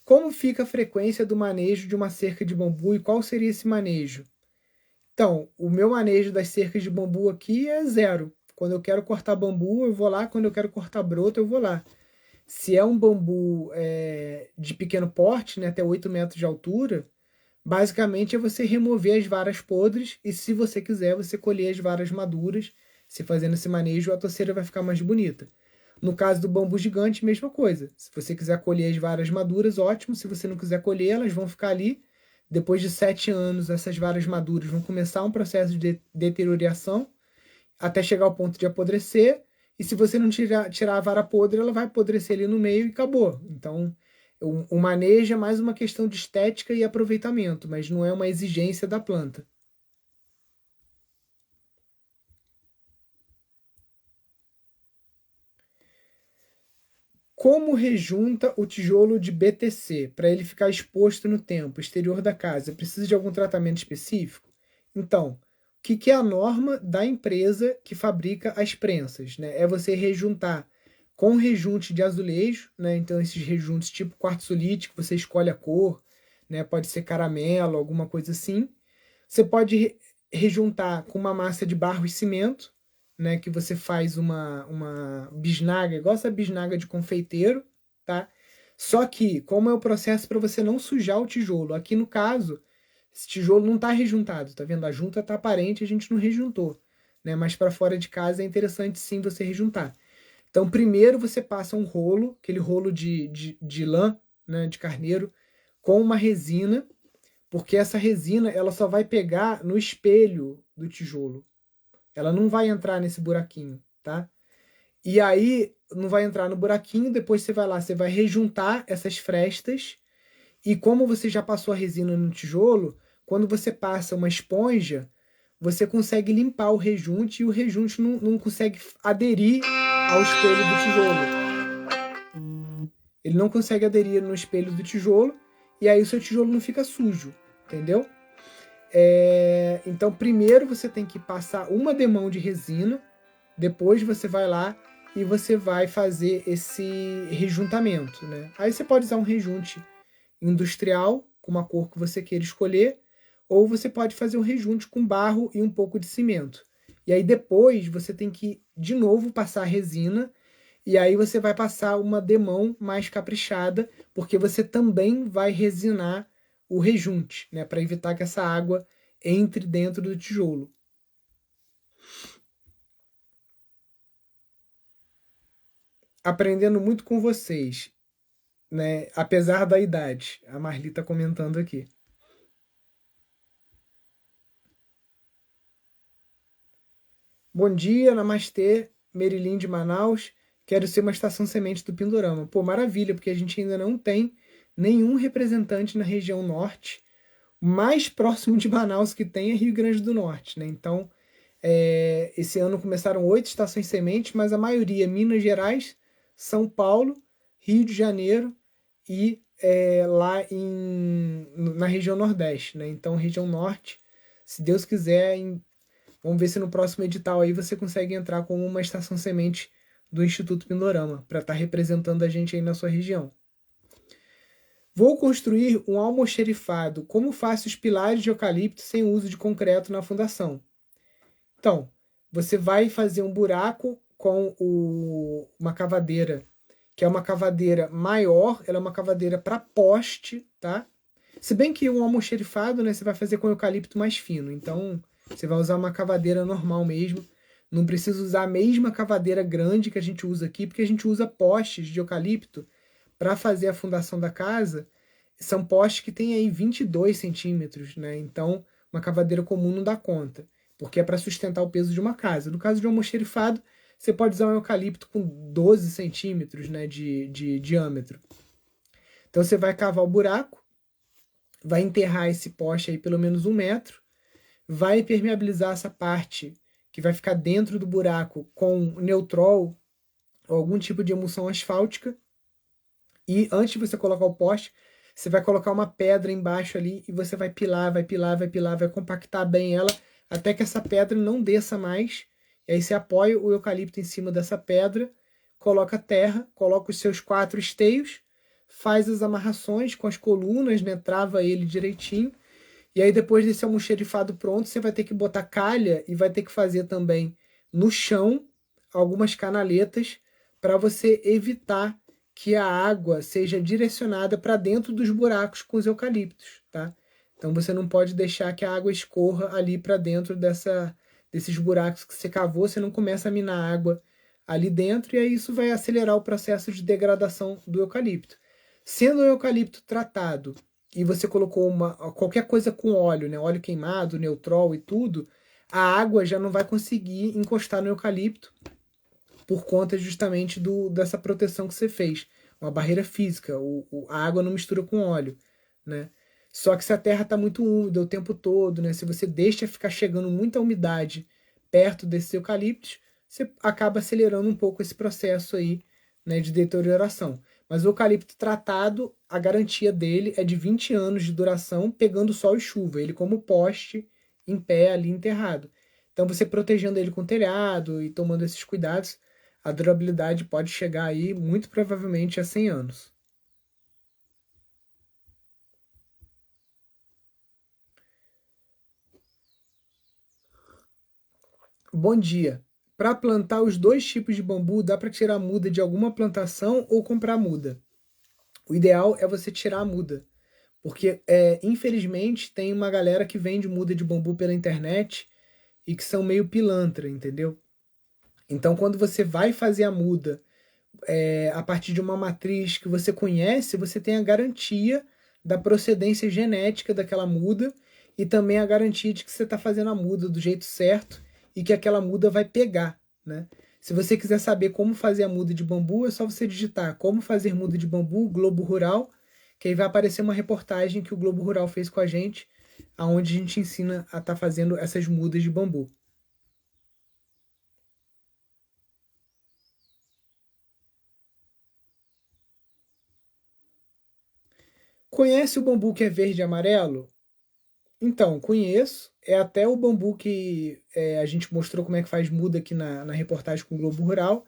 Como fica a frequência do manejo de uma cerca de bambu e qual seria esse manejo? Então, o meu manejo das cercas de bambu aqui é 0. Quando eu quero cortar bambu, eu vou lá. Quando eu quero cortar broto, eu vou lá. Se é um bambu de pequeno porte, né, até 8 metros de altura, basicamente é você remover as varas podres e, se você quiser, você colher as varas maduras. Se fazendo esse manejo, a toceira vai ficar mais bonita. No caso do bambu gigante, mesma coisa. Se você quiser colher as varas maduras, ótimo. Se você não quiser colher, elas vão ficar ali. Depois de 7 anos, essas varas maduras vão começar um processo de deterioração até chegar ao ponto de apodrecer. E se você não tirar a vara podre, ela vai apodrecer ali no meio e acabou. Então, o manejo é mais uma questão de estética e aproveitamento, mas não é uma exigência da planta. Como rejunta o tijolo de BTC para ele ficar exposto no tempo exterior da casa? Precisa de algum tratamento específico? Então, o que é a norma da empresa que fabrica as prensas? Né? É você rejuntar com rejunte de azulejo, né? Então esses rejuntes tipo quartzolite, que você escolhe a cor, né? Pode ser caramelo, alguma coisa assim. Você pode rejuntar com uma massa de barro e cimento, né, que você faz uma bisnaga, igual essa bisnaga de confeiteiro, tá? Só que, como é o processo para você não sujar o tijolo? Aqui no caso, esse tijolo não está rejuntado, tá vendo? A junta está aparente, a gente não rejuntou, né? Mas para fora de casa é interessante sim você rejuntar. Então, primeiro você passa um rolo, aquele rolo de lã, né, de carneiro, com uma resina, porque essa resina ela só vai pegar no espelho do tijolo. Ela não vai entrar nesse buraquinho, tá? E aí não vai entrar no buraquinho, depois você vai lá, você vai rejuntar essas frestas e como você já passou a resina no tijolo, quando você passa uma esponja, você consegue limpar o rejunte e o rejunte não consegue aderir ao espelho do tijolo. Ele não consegue aderir no espelho do tijolo e aí o seu tijolo não fica sujo, entendeu? Então, primeiro você tem que passar uma demão de resina, depois você vai lá e você vai fazer esse rejuntamento, né? Aí você pode usar um rejunte industrial, com uma cor que você queira escolher, ou você pode fazer um rejunte com barro e um pouco de cimento. E aí depois você tem que, de novo, passar a resina, e aí você vai passar uma demão mais caprichada, porque você também vai resinar o rejunte, né, para evitar que essa água entre dentro do tijolo. Aprendendo muito com vocês, né, apesar da idade. A Marli está comentando aqui. Bom dia, Namastê, Merilim de Manaus. Quero ser uma estação semente do Pindorama. Pô, maravilha, porque a gente ainda não tem nenhum representante na região norte. O mais próximo de Manaus que tem é Rio Grande do Norte, né? Então, esse ano começaram 8 estações sementes, mas a maioria Minas Gerais, São Paulo, Rio de Janeiro e lá na região Nordeste, né? Então, região Norte, se Deus quiser, vamos ver se no próximo edital aí você consegue entrar como uma estação semente do Instituto Pindorama, para estar representando a gente aí na sua região. Vou construir um almoxerifado. Como faço os pilares de eucalipto sem uso de concreto na fundação? Então, você vai fazer um buraco com uma cavadeira, que é uma cavadeira maior, ela é uma cavadeira para poste, tá? Se bem que um almoxerifado, né, você vai fazer com eucalipto mais fino, então você vai usar uma cavadeira normal mesmo. Não precisa usar a mesma cavadeira grande que a gente usa aqui, porque a gente usa postes de eucalipto para fazer a fundação da casa. São postes que tem aí 22 centímetros, né? Então, uma cavadeira comum não dá conta, porque é para sustentar o peso de uma casa. No caso de um almoxerifado, você pode usar um eucalipto com 12 centímetros, né, de diâmetro. Então, você vai cavar o buraco, vai enterrar esse poste aí pelo menos 1 metro, vai permeabilizar essa parte que vai ficar dentro do buraco com neutrol ou algum tipo de emulsão asfáltica. E antes de você colocar o poste, você vai colocar uma pedra embaixo ali e você vai pilar, vai pilar, vai pilar, vai compactar bem ela até que essa pedra não desça mais. E aí você apoia o eucalipto em cima dessa pedra, coloca terra, coloca os seus 4 esteios, faz as amarrações com as colunas, né? Trava ele direitinho. E aí depois desse almoxerifado pronto, você vai ter que botar calha e vai ter que fazer também no chão algumas canaletas para você evitar que a água seja direcionada para dentro dos buracos com os eucaliptos, tá? Então você não pode deixar que a água escorra ali para dentro desses buracos que você cavou, você não começa a minar água ali dentro e aí isso vai acelerar o processo de degradação do eucalipto. Sendo o eucalipto tratado e você colocou qualquer coisa com óleo, né, óleo queimado, neutrol e tudo, a água já não vai conseguir encostar no eucalipto por conta justamente dessa proteção que você fez. Uma barreira física, a água não mistura com óleo, né? Só que se a terra está muito úmida o tempo todo, né? Se você deixa ficar chegando muita umidade perto desses eucaliptos, você acaba acelerando um pouco esse processo aí, né, de deterioração. Mas o eucalipto tratado, a garantia dele é de 20 anos de duração, pegando sol e chuva, ele como poste em pé ali enterrado. Então você protegendo ele com telhado e tomando esses cuidados, a durabilidade pode chegar aí muito provavelmente a 100 anos. Bom dia. Para plantar os 2 tipos de bambu, dá para tirar a muda de alguma plantação ou comprar muda? O ideal é você tirar a muda, porque infelizmente tem uma galera que vende muda de bambu pela internet e que são meio pilantra, entendeu? Então quando você vai fazer a muda a partir de uma matriz que você conhece, você tem a garantia da procedência genética daquela muda e também a garantia de que você está fazendo a muda do jeito certo e que aquela muda vai pegar, né? Se você quiser saber como fazer a muda de bambu, é só você digitar como fazer muda de bambu, Globo Rural, que aí vai aparecer uma reportagem que o Globo Rural fez com a gente, aonde a gente ensina a estar fazendo essas mudas de bambu. Conhece o bambu que é verde e amarelo? Então, conheço. É até o bambu que a gente mostrou como é que faz muda aqui na reportagem com o Globo Rural.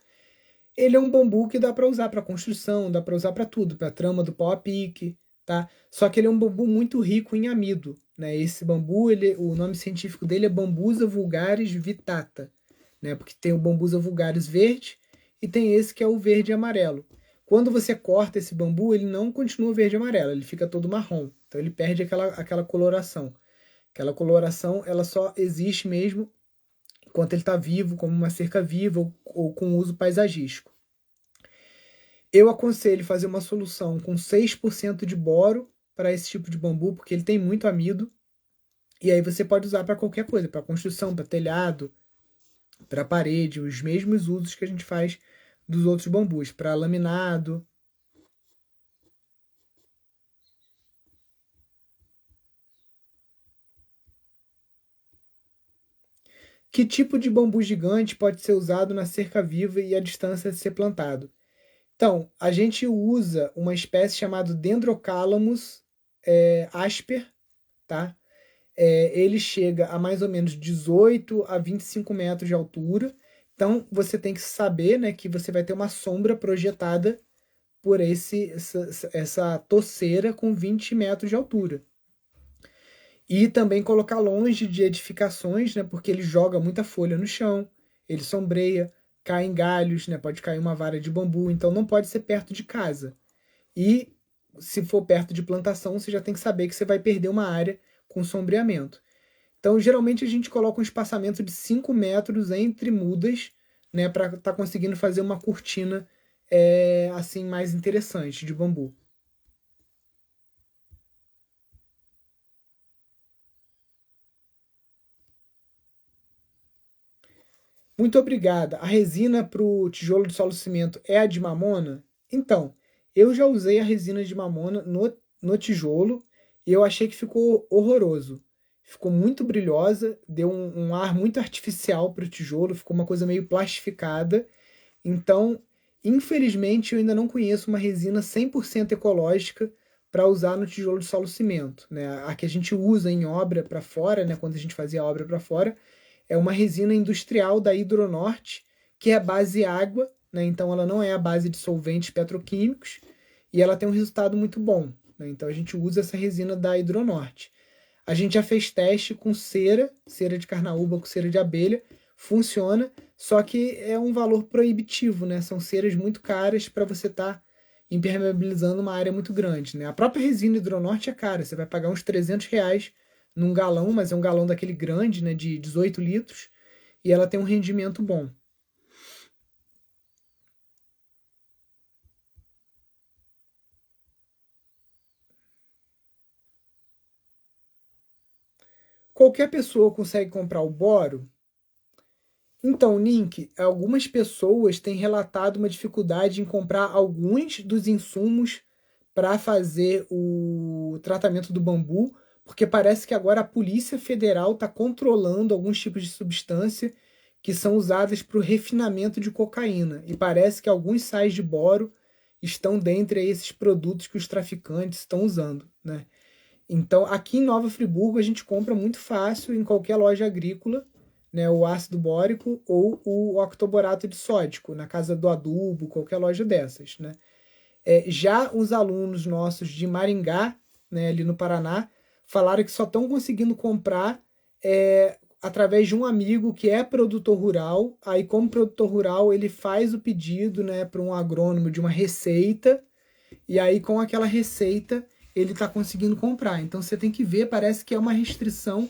Ele é um bambu que dá para usar para construção, dá para usar para tudo, para trama do pau a pique, tá? Só que ele é um bambu muito rico em amido, né? Esse bambu, o nome científico dele é Bambusa vulgaris vittata, né? Porque tem o Bambusa vulgaris verde e tem esse que é o verde e amarelo. Quando você corta esse bambu, ele não continua verde e amarelo, ele fica todo marrom. Então ele perde aquela coloração. Aquela coloração, ela só existe mesmo enquanto ele está vivo, como uma cerca viva ou com uso paisagístico. Eu aconselho fazer uma solução com 6% de boro para esse tipo de bambu, porque ele tem muito amido. E aí você pode usar para qualquer coisa, para construção, para telhado, para parede, os mesmos usos que a gente faz dos outros bambus, para laminado. Que tipo de bambu gigante pode ser usado na cerca viva e a distância de ser plantado? Então, a gente usa uma espécie chamada Dendrocalamus asper, tá? Ele chega a mais ou menos 18 a 25 metros de altura. Então, você tem que saber, né, que você vai ter uma sombra projetada por essa toceira com 20 metros de altura. E também colocar longe de edificações, né, porque ele joga muita folha no chão, ele sombreia, cai em galhos, né, pode cair uma vara de bambu, então não pode ser perto de casa. E se for perto de plantação, você já tem que saber que você vai perder uma área com sombreamento. Então, geralmente a gente coloca um espaçamento de 5 metros entre mudas, né, para estar conseguindo fazer uma cortina assim mais interessante de bambu. Muito obrigada. A resina para o tijolo de solo cimento é a de mamona? Então, eu já usei a resina de mamona no tijolo e eu achei que ficou horroroso. ficou muito brilhosa, deu um ar muito artificial para o tijolo, ficou uma coisa meio plastificada. Então, infelizmente, eu ainda não conheço uma resina 100% ecológica para usar no tijolo de solo cimento, né? A que a gente usa em obra para fora, né, quando a gente fazia a obra para fora, é uma resina industrial da Hidronorte, que é a base água, né? Então ela não é a base de solventes petroquímicos e ela tem um resultado muito bom, né? Então a gente usa essa resina da Hidronorte. A gente já fez teste com cera de carnaúba com cera de abelha, funciona, só que é um valor proibitivo, né? São ceras muito caras para você estar impermeabilizando uma área muito grande, né? A própria resina Hidronorte é cara, você vai pagar uns R$ 300 num galão, mas é um galão daquele grande, né, de 18 litros, e ela tem um rendimento bom. Qualquer pessoa consegue comprar o boro? Então, Nink, algumas pessoas têm relatado uma dificuldade em comprar alguns dos insumos para fazer o tratamento do bambu, porque parece que agora a Polícia Federal está controlando alguns tipos de substância que são usadas para o refinamento de cocaína. E parece que alguns sais de boro estão dentre esses produtos que os traficantes estão usando, né? Então, aqui em Nova Friburgo, a gente compra muito fácil em qualquer loja agrícola, né, o ácido bórico ou o octoborato de sódico, na casa do adubo, qualquer loja dessas, né? Já os alunos nossos de Maringá, né, ali no Paraná, falaram que só estão conseguindo comprar através de um amigo que é produtor rural. Aí, como produtor rural, ele faz o pedido, né, para um agrônomo de uma receita, e aí com aquela receita ele está conseguindo comprar. Então você tem que ver, parece que é uma restrição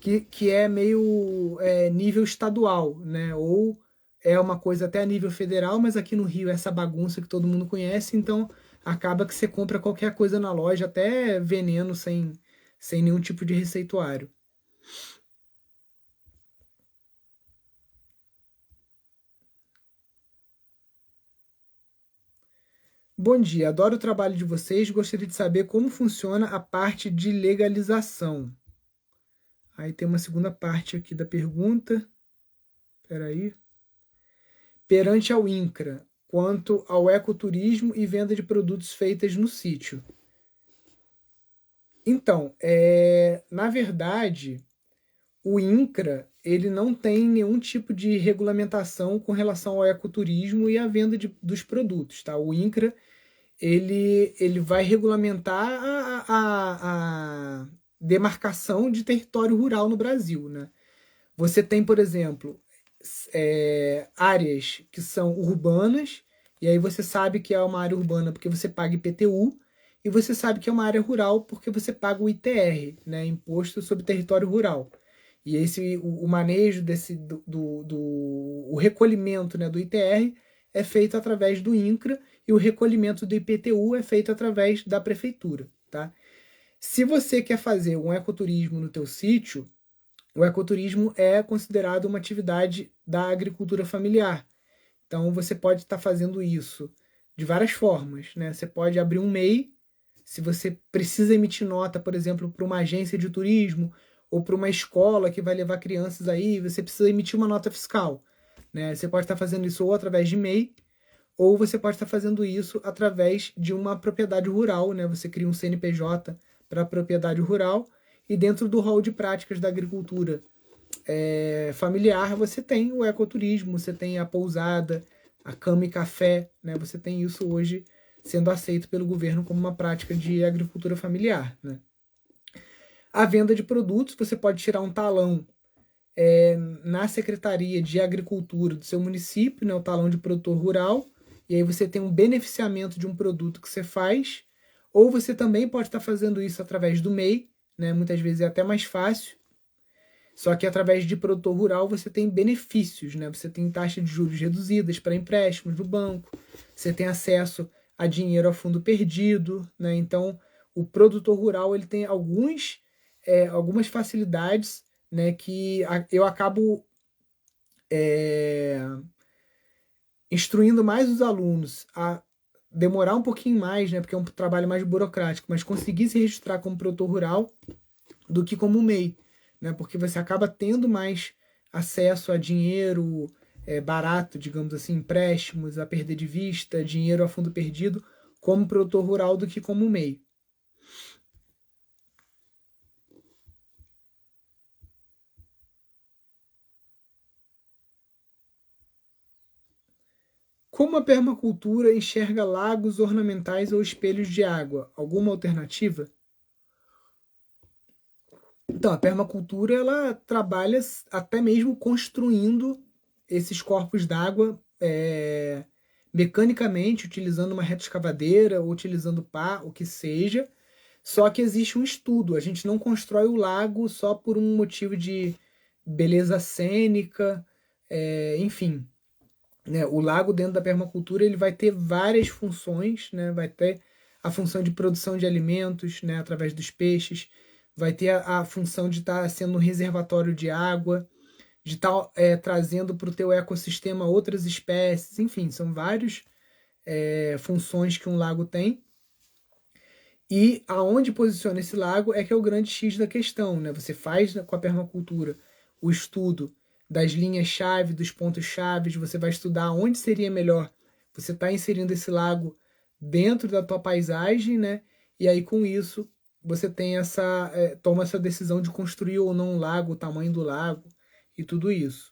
que é meio nível estadual, né? Ou é uma coisa até a nível federal, mas aqui no Rio é essa bagunça que todo mundo conhece, então acaba que você compra qualquer coisa na loja, até veneno sem nenhum tipo de receituário. Bom dia, adoro o trabalho de vocês. Gostaria de saber como funciona a parte de legalização. Aí tem uma segunda parte aqui da pergunta. Espera aí. Perante ao INCRA, quanto ao ecoturismo e venda de produtos feitas no sítio. Então, na verdade, o INCRA ele não tem nenhum tipo de regulamentação com relação ao ecoturismo e à venda dos produtos, tá? O INCRA ele vai regulamentar a demarcação de território rural no Brasil, né? Você tem, por exemplo, áreas que são urbanas, e aí você sabe que é uma área urbana porque você paga IPTU, e você sabe que é uma área rural porque você paga o ITR, né, Imposto sobre Território Rural. E o manejo o recolhimento, né, do ITR é feito através do INCRA e o recolhimento do IPTU é feito através da prefeitura, tá? Se você quer fazer um ecoturismo no teu sítio, o ecoturismo é considerado uma atividade da agricultura familiar. Então você pode estar fazendo isso de várias formas, né? Você pode abrir um MEI, se você precisa emitir nota, por exemplo, para uma agência de turismo ou para uma escola que vai levar crianças aí, você precisa emitir uma nota fiscal, né? Você pode estar fazendo isso ou através de MEI, ou você pode estar fazendo isso através de uma propriedade rural, né? Você cria um CNPJ para a propriedade rural e dentro do rol de práticas da agricultura familiar, você tem o ecoturismo, você tem a pousada, a cama e café, né? Você tem isso hoje sendo aceito pelo governo como uma prática de agricultura familiar, né? A venda de produtos, você pode tirar um talão na Secretaria de Agricultura do seu município, né, o talão de produtor rural, e aí você tem um beneficiamento de um produto que você faz, ou você também pode estar fazendo isso através do MEI, né, muitas vezes é até mais fácil, só que através de produtor rural você tem benefícios, né? Você tem taxa de juros reduzidas para empréstimos do banco, você tem acesso a dinheiro a fundo perdido, né? Então, o produtor rural ele tem algumas facilidades, né? Que eu acabo instruindo mais os alunos a demorar um pouquinho mais, né? Porque é um trabalho mais burocrático, mas conseguir se registrar como produtor rural do que como MEI. né? Porque você acaba tendo mais acesso a dinheiro barato, digamos assim, empréstimos a perder de vista, dinheiro a fundo perdido, como produtor rural do que como MEI. Como a permacultura enxerga lagos ornamentais ou espelhos de água? Alguma alternativa? Então, a permacultura ela trabalha até mesmo construindo esses corpos d'água mecanicamente, utilizando uma retroescavadeira ou utilizando pá, o que seja. Só que existe um estudo. A gente não constrói o lago só por um motivo de beleza cênica, enfim. Né? O lago dentro da permacultura ele vai ter várias funções, né? Vai ter a função de produção de alimentos, né? Através dos peixes, vai ter a função de estar sendo um reservatório de água, de estar trazendo para o teu ecossistema outras espécies, enfim, são várias funções que um lago tem. E aonde posiciona esse lago é que é o grande X da questão, né? Você faz com a permacultura o estudo das linhas-chave, dos pontos-chave, você vai estudar onde seria melhor você estar inserindo esse lago dentro da tua paisagem, né? E aí com isso você tem toma essa decisão de construir ou não um lago, o tamanho do lago e tudo isso.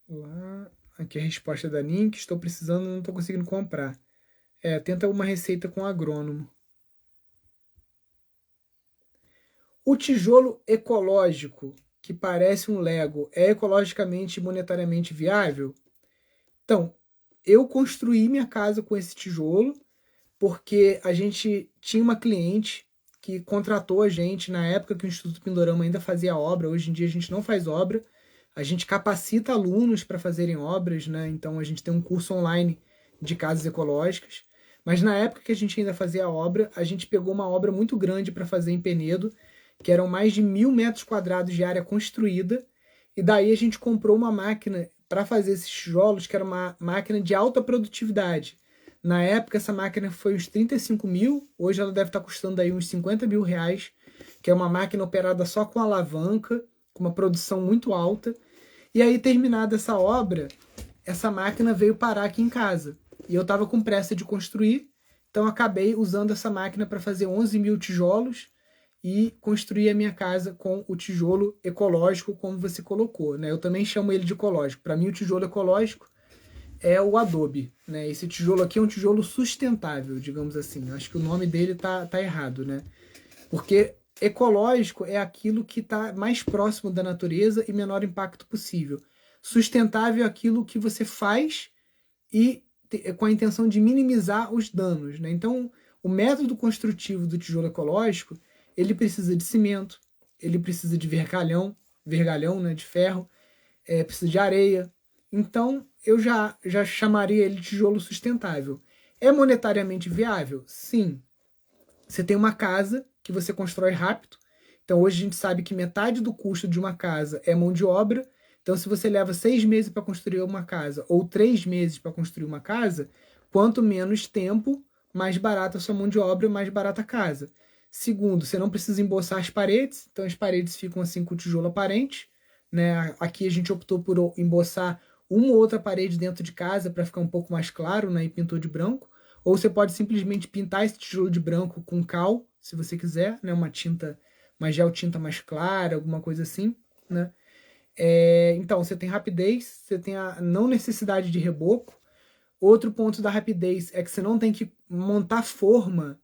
Lá, aqui a resposta da Nink, estou precisando, não estou conseguindo comprar. Tenta uma receita com agrônomo. O tijolo ecológico, que parece um Lego, é ecologicamente e monetariamente viável? Então, eu construí minha casa com esse tijolo porque a gente tinha uma cliente que contratou a gente na época que o Instituto Pindorama ainda fazia obra. Hoje em dia a gente não faz obra. A gente capacita alunos para fazerem obras, né? Então a gente tem um curso online de casas ecológicas. Mas na época que a gente ainda fazia a obra, a gente pegou uma obra muito grande para fazer em Penedo, que eram mais de 1.000 metros quadrados de área construída. E daí a gente comprou uma máquina para fazer esses tijolos, que era uma máquina de alta produtividade. Na época, essa máquina foi uns 35 mil, hoje ela deve estar custando aí uns 50 mil reais, que é uma máquina operada só com alavanca, com uma produção muito alta. E aí, terminada essa obra, essa máquina veio parar aqui em casa. E eu estava com pressa de construir, então acabei usando essa máquina para fazer 11 mil tijolos e construir a minha casa com o tijolo ecológico, como você colocou. Né? Eu também chamo ele de ecológico. Para mim, o tijolo ecológico é o adobe, né? Esse tijolo aqui é um tijolo sustentável, digamos assim. Eu acho que o nome dele tá errado, né? Porque ecológico é aquilo que está mais próximo da natureza e menor impacto possível. Sustentável é aquilo que você faz e com a intenção de minimizar os danos, né? Então, o método construtivo do tijolo ecológico, ele precisa de cimento, ele precisa de vergalhão, né, de ferro, precisa de areia. Então, eu já chamaria ele de tijolo sustentável. É monetariamente viável? Sim. Você tem uma casa que você constrói rápido. Então, hoje a gente sabe que metade do custo de uma casa é mão de obra. Então, se você leva 6 meses para construir uma casa ou 3 meses para construir uma casa, quanto menos tempo, mais barata a sua mão de obra, mais barata a casa. Segundo, você não precisa emboçar as paredes. Então, as paredes ficam assim com o tijolo aparente. Né? Aqui a gente optou por emboçar uma ou outra parede dentro de casa para ficar um pouco mais claro, né? E pintou de branco. Ou você pode simplesmente pintar esse tijolo de branco com cal, se você quiser, né? Uma gel tinta mais clara, alguma coisa assim, né? Então, você tem rapidez, você tem a não necessidade de reboco. Outro ponto da rapidez é que você não tem que montar forma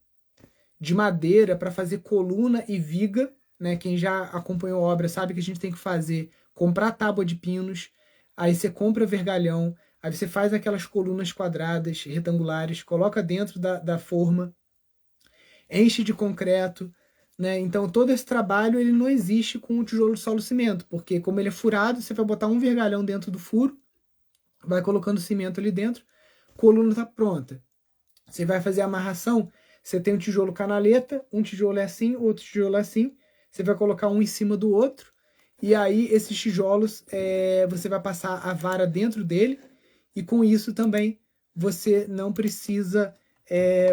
de madeira para fazer coluna e viga, né? Quem já acompanhou a obra sabe que a gente tem que comprar tábua de pinos, aí você compra vergalhão, aí você faz aquelas colunas quadradas, retangulares, coloca dentro da forma, enche de concreto, né? Então todo esse trabalho ele não existe com o tijolo solo cimento, porque como ele é furado, você vai botar um vergalhão dentro do furo, vai colocando cimento ali dentro, coluna está pronta. Você vai fazer a amarração, você tem um tijolo canaleta, um tijolo é assim, outro tijolo é assim, você vai colocar um em cima do outro, e aí esses tijolos você vai passar a vara dentro dele, e com isso também você não precisa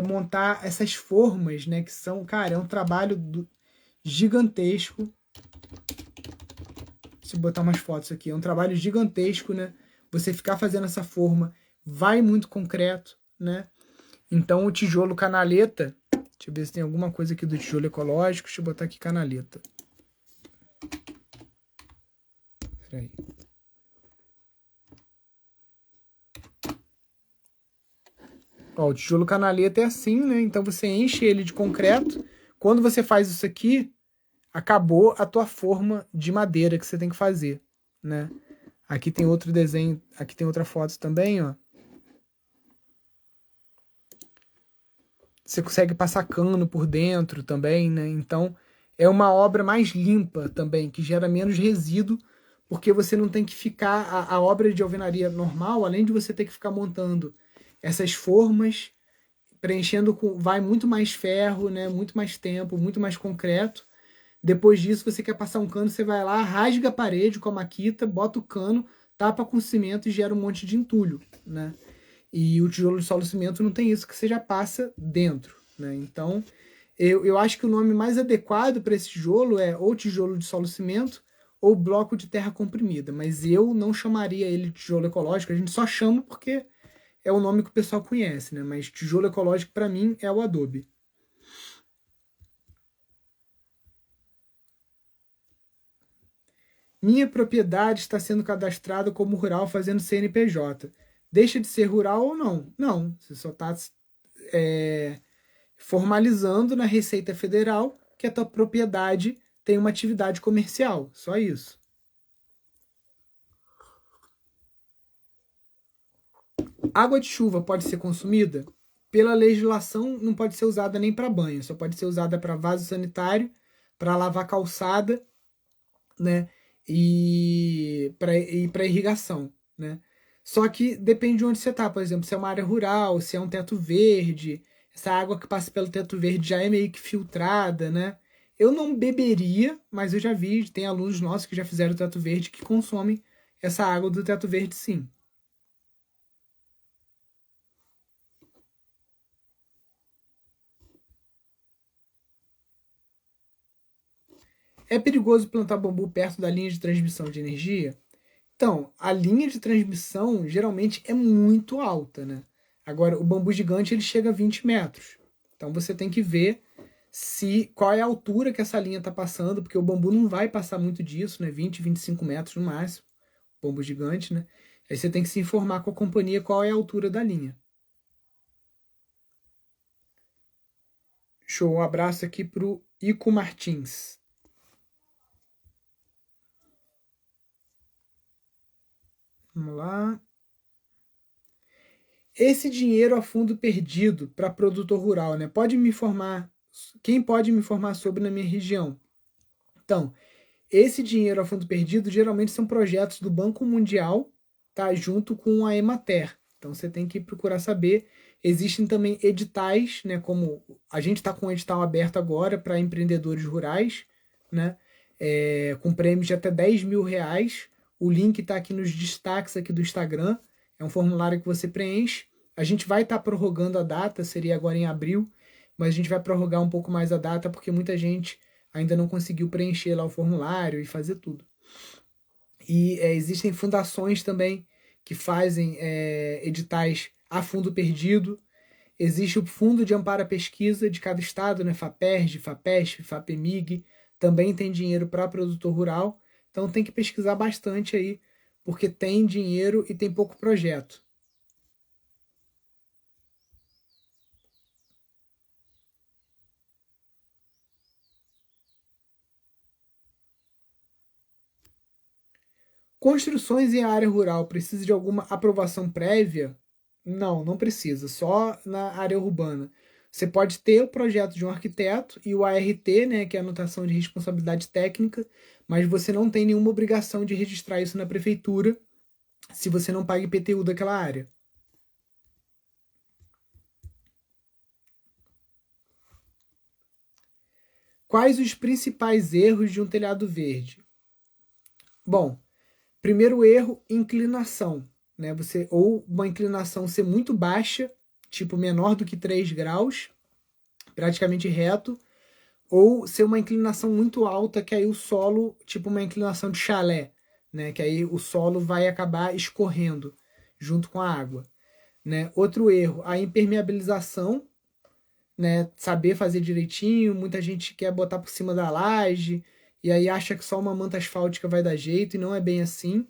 montar essas formas, né, que são, cara, é um trabalho gigantesco. Deixa eu botar umas fotos aqui. É um trabalho gigantesco, né? Você ficar fazendo essa forma vai muito concreto, né? Então o tijolo canaleta, deixa eu ver se tem alguma coisa aqui do tijolo ecológico. Deixa eu botar aqui canaleta. Peraí. Ó, o tijolo canaleta é assim, né? Então você enche ele de concreto. Quando você faz isso aqui, acabou a tua forma de madeira que você tem que fazer, né? Aqui tem outro desenho, aqui tem outra foto também, ó. Você consegue passar cano por dentro também, né? Então é uma obra mais limpa também, que gera menos resíduo, porque você não tem que ficar. A obra de alvenaria normal, além de você ter que ficar montando essas formas, preenchendo com. Vai muito mais ferro, né? Muito mais tempo, muito mais concreto. Depois disso, você quer passar um cano, você vai lá, rasga a parede com a maquita, bota o cano, tapa com cimento e gera um monte de entulho, né? E o tijolo de solo cimento não tem isso, que você já passa dentro, né? Então, eu acho que o nome mais adequado para esse tijolo é ou tijolo de solo cimento ou bloco de terra comprimida, mas eu não chamaria ele de tijolo ecológico, a gente só chama porque é o nome que o pessoal conhece, né? Mas tijolo ecológico para mim é o adobe. Minha propriedade está sendo cadastrada como rural fazendo CNPJ. Deixa de ser rural ou não? Não, você só está formalizando na Receita Federal que a tua propriedade tem uma atividade comercial. Só isso. Água de chuva pode ser consumida? Pela legislação, não pode ser usada nem para banho, só pode ser usada para vaso sanitário, para lavar calçada, né? E para irrigação, né? Só que depende de onde você está, por exemplo, se é uma área rural, se é um teto verde, essa água que passa pelo teto verde já é meio que filtrada, né? Eu não beberia, mas eu já vi, tem alunos nossos que já fizeram teto verde que consomem essa água do teto verde, sim. É perigoso plantar bambu perto da linha de transmissão de energia? Então, a linha de transmissão geralmente é muito alta, né? Agora, o bambu gigante ele chega a 20 metros. Então você tem que ver qual é a altura que essa linha está passando, porque o bambu não vai passar muito disso, né? 20, 25 metros no máximo, bambu gigante, né? Aí você tem que se informar com a companhia qual é a altura da linha. Show, um abraço aqui pro Ico Martins. Vamos lá. Esse dinheiro a fundo perdido para produtor rural, né? Pode me informar, quem pode me informar sobre na minha região? Então, esse dinheiro a fundo perdido geralmente são projetos do Banco Mundial, tá? Junto com a Emater. Então você tem que procurar saber. Existem também editais, né? Como a gente está com um edital aberto agora para empreendedores rurais, né? Com prêmios de até 10 mil reais. O link está aqui nos destaques aqui do Instagram. É um formulário que você preenche. A gente vai estar prorrogando a data, seria agora em abril, mas a gente vai prorrogar um pouco mais a data porque muita gente ainda não conseguiu preencher lá o formulário e fazer tudo. E existem fundações também que fazem editais a fundo perdido. Existe o Fundo de Amparo à Pesquisa de cada estado, né? FAPERJ, FAPESP, FAPEMIG, também tem dinheiro para produtor rural. Então tem que pesquisar bastante aí, porque tem dinheiro e tem pouco projeto. Construções em área rural precisa de alguma aprovação prévia? Não, não precisa, só na área urbana. Você pode ter o projeto de um arquiteto e o ART, né, que é a anotação de responsabilidade técnica, mas você não tem nenhuma obrigação de registrar isso na prefeitura se você não paga IPTU daquela área. Quais os principais erros de um telhado verde? Bom, primeiro erro, inclinação. né? Ou uma inclinação ser muito baixa, tipo menor do que 3 graus, praticamente reto, ou ser uma inclinação muito alta, que aí o solo, tipo uma inclinação de chalé, né? Que aí o solo vai acabar escorrendo junto com a água, né? Outro erro, a impermeabilização, né? Saber fazer direitinho, muita gente quer botar por cima da laje, e aí acha que só uma manta asfáltica vai dar jeito, e não é bem assim.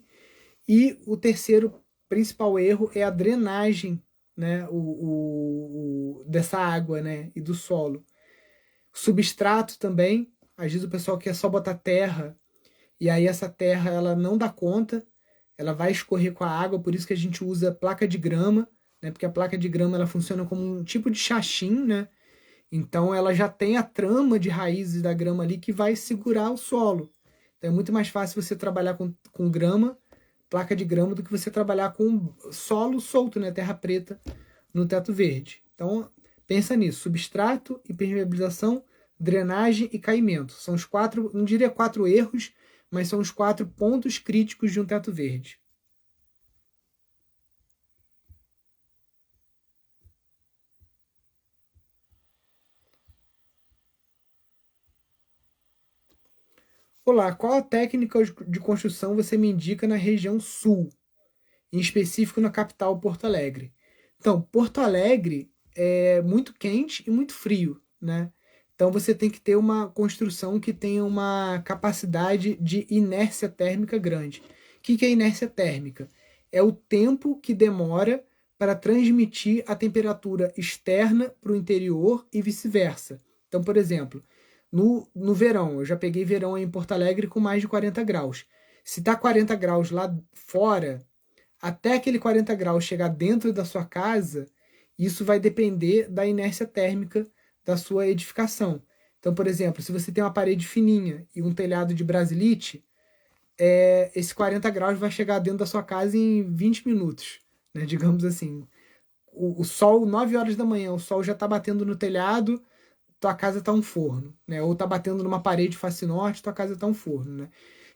E o terceiro principal erro é a drenagem, né? Dessa água, né? E do solo. Substrato também, às vezes o pessoal quer só botar terra, e aí essa terra ela não dá conta, ela vai escorrer com a água, por isso que a gente usa placa de grama, né? Porque a placa de grama ela funciona como um tipo de chachim, né? Então ela já tem a trama de raízes da grama ali que vai segurar o solo. Então é muito mais fácil você trabalhar com grama, placa de grama, do que você trabalhar com solo solto, né? Terra preta no teto verde. Então pensa nisso: substrato, impermeabilização, drenagem e caimento. São os quatro, não diria 4 erros, mas são os 4 pontos críticos de um teto verde. Olá, qual a técnica de construção você me indica na região sul, em específico na capital Porto Alegre? Então, Porto Alegre é muito quente e muito frio, né? Então você tem que ter uma construção que tenha uma capacidade de inércia térmica grande. O que é inércia térmica? É o tempo que demora para transmitir a temperatura externa para o interior e vice-versa. Então, por exemplo, no verão, eu já peguei verão aí em Porto Alegre com mais de 40 graus. Se tá 40 graus lá fora, até aquele 40 graus chegar dentro da sua casa, isso vai depender da inércia térmica da sua edificação. Então, por exemplo, se você tem uma parede fininha e um telhado de brasilite, esse 40 graus vai chegar dentro da sua casa em 20 minutos, né? Digamos assim. O sol, 9 horas da manhã, o sol já está batendo no telhado, tua casa está um forno, né? Ou está batendo numa parede face norte, tua casa está um forno, né?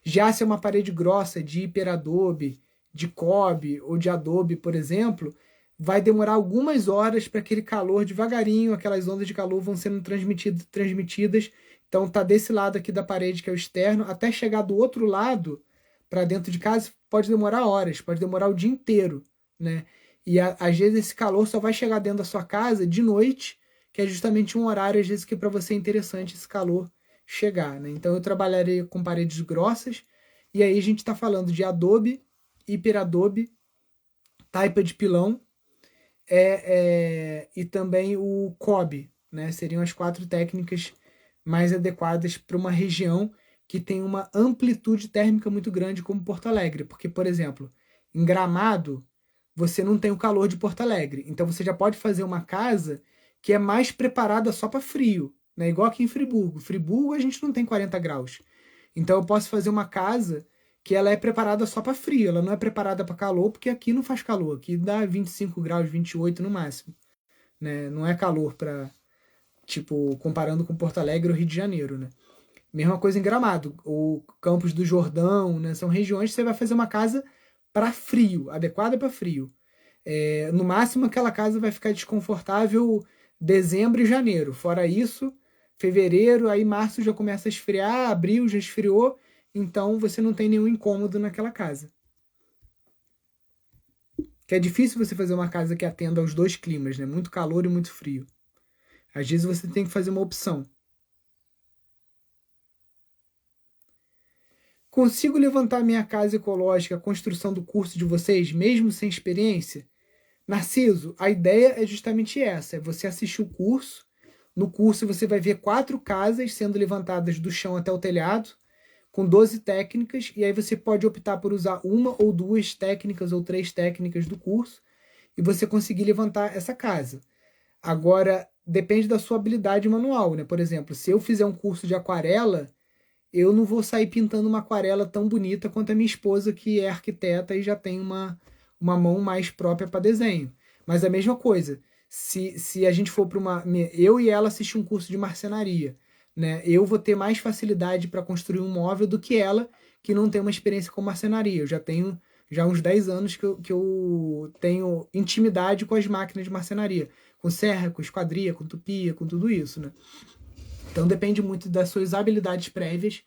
Já se é uma parede grossa de hiperadobe, de cobre ou de adobe, por exemplo, vai demorar algumas horas para aquele calor devagarinho, aquelas ondas de calor vão sendo transmitidas. Então tá desse lado aqui da parede que é o externo, até chegar do outro lado para dentro de casa pode demorar horas, pode demorar o dia inteiro, né? E às vezes esse calor só vai chegar dentro da sua casa de noite, que é justamente um horário às vezes que para você é interessante esse calor chegar, né? Então eu trabalharei com paredes grossas, e aí a gente está falando de adobe, hiperadobe, taipa de pilão, e também o cobre, né? Seriam as 4 técnicas mais adequadas para uma região que tem uma amplitude térmica muito grande como Porto Alegre, porque, por exemplo, em Gramado você não tem o calor de Porto Alegre, então você já pode fazer uma casa que é mais preparada só para frio, né? Igual aqui em Friburgo. Friburgo a gente não tem 40 graus. Então eu posso fazer uma casa que ela é preparada só para frio, ela não é preparada para calor, porque aqui não faz calor, aqui dá 25 graus, 28 no máximo, né? Não é calor para, tipo, comparando com Porto Alegre ou Rio de Janeiro, né? Mesma coisa em Gramado, ou Campos do Jordão, né? São regiões que você vai fazer uma casa para frio, adequada para frio. No máximo, aquela casa vai ficar desconfortável dezembro e janeiro. Fora isso, fevereiro, aí março já começa a esfriar, abril já esfriou, então você não tem nenhum incômodo naquela casa. Que é difícil você fazer uma casa que atenda aos 2 climas, né? Muito calor e muito frio. Às vezes você tem que fazer uma opção. Consigo levantar minha casa ecológica, a construção do curso de vocês, mesmo sem experiência? Narciso, a ideia é justamente essa: é você assistir o curso. No curso você vai ver 4 casas sendo levantadas do chão até o telhado, com 12 técnicas, e aí você pode optar por usar uma ou 2 técnicas ou 3 técnicas do curso, e você conseguir levantar essa casa. Agora, depende da sua habilidade manual, né? Por exemplo, se eu fizer um curso de aquarela, eu não vou sair pintando uma aquarela tão bonita quanto a minha esposa, que é arquiteta e já tem uma mão mais própria para desenho. Mas a mesma coisa, se a gente for para uma. Eu e ela assistir um curso de marcenaria, né? Eu vou ter mais facilidade para construir um móvel do que ela, que não tem uma experiência com marcenaria. Eu já tenho Já há uns 10 anos que eu tenho intimidade com as máquinas de marcenaria, com serra, com esquadria, com tupia, com tudo isso, né? Então depende muito das suas habilidades prévias,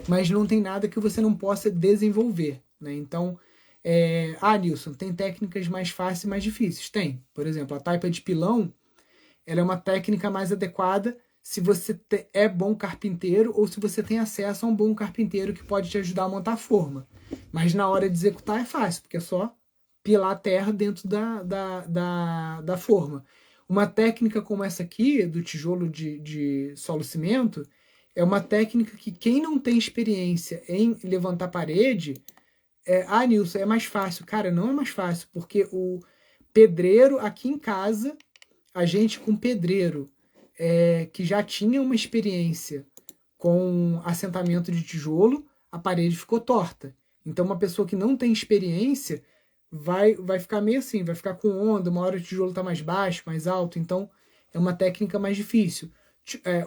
mas não tem nada que você não possa desenvolver, né? Então, Nilson, tem técnicas mais fáceis e mais difíceis? Tem. Por exemplo, a taipa de pilão, ela é uma técnica mais adequada se você é bom carpinteiro ou se você tem acesso a um bom carpinteiro que pode te ajudar a montar a forma. Mas na hora de executar é fácil, porque é só pilar a terra dentro da forma. Uma técnica como essa aqui, do tijolo de solo-cimento, é uma técnica que quem não tem experiência em levantar parede, Nilson, é mais fácil. Cara, não é mais fácil, porque o pedreiro aqui em casa, a gente com pedreiro que já tinha uma experiência com assentamento de tijolo, a parede ficou torta. Então, uma pessoa que não tem experiência vai ficar meio assim, vai ficar com onda, uma hora o tijolo está mais baixo, mais alto, então é uma técnica mais difícil.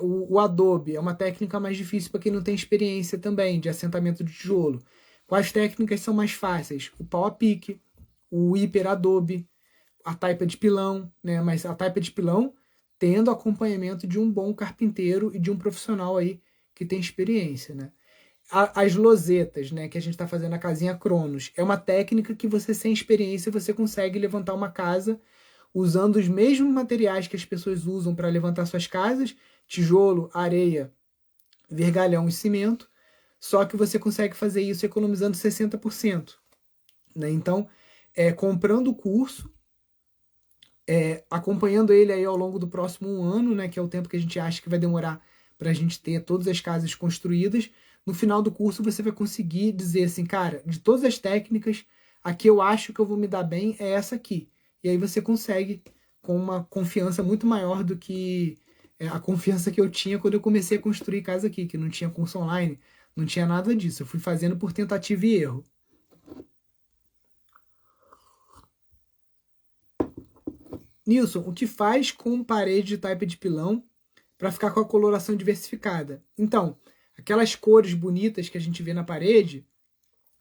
O adobe é uma técnica mais difícil para quem não tem experiência também de assentamento de tijolo. Quais técnicas são mais fáceis? O pau a pique, o hiper adobe, a taipa de pilão, né? Mas a taipa de pilão tendo acompanhamento de um bom carpinteiro e de um profissional aí que tem experiência, né? As losetas, né, que a gente está fazendo a casinha Cronos, é uma técnica que você sem experiência você consegue levantar uma casa usando os mesmos materiais que as pessoas usam para levantar suas casas, tijolo, areia, vergalhão e cimento, só que você consegue fazer isso economizando 60%. Né? Então, comprando o curso, acompanhando ele aí ao longo do próximo ano, né, que é o tempo que a gente acha que vai demorar para a gente ter todas as casas construídas, no final do curso você vai conseguir dizer assim, cara, de todas as técnicas, a que eu acho que eu vou me dar bem é essa aqui. E aí você consegue com uma confiança muito maior do que a confiança que eu tinha quando eu comecei a construir casa aqui, que não tinha curso online, não tinha nada disso. Eu fui fazendo por tentativa e erro. Nilson, o que faz com parede de taipa de pilão para ficar com a coloração diversificada? Então, aquelas cores bonitas que a gente vê na parede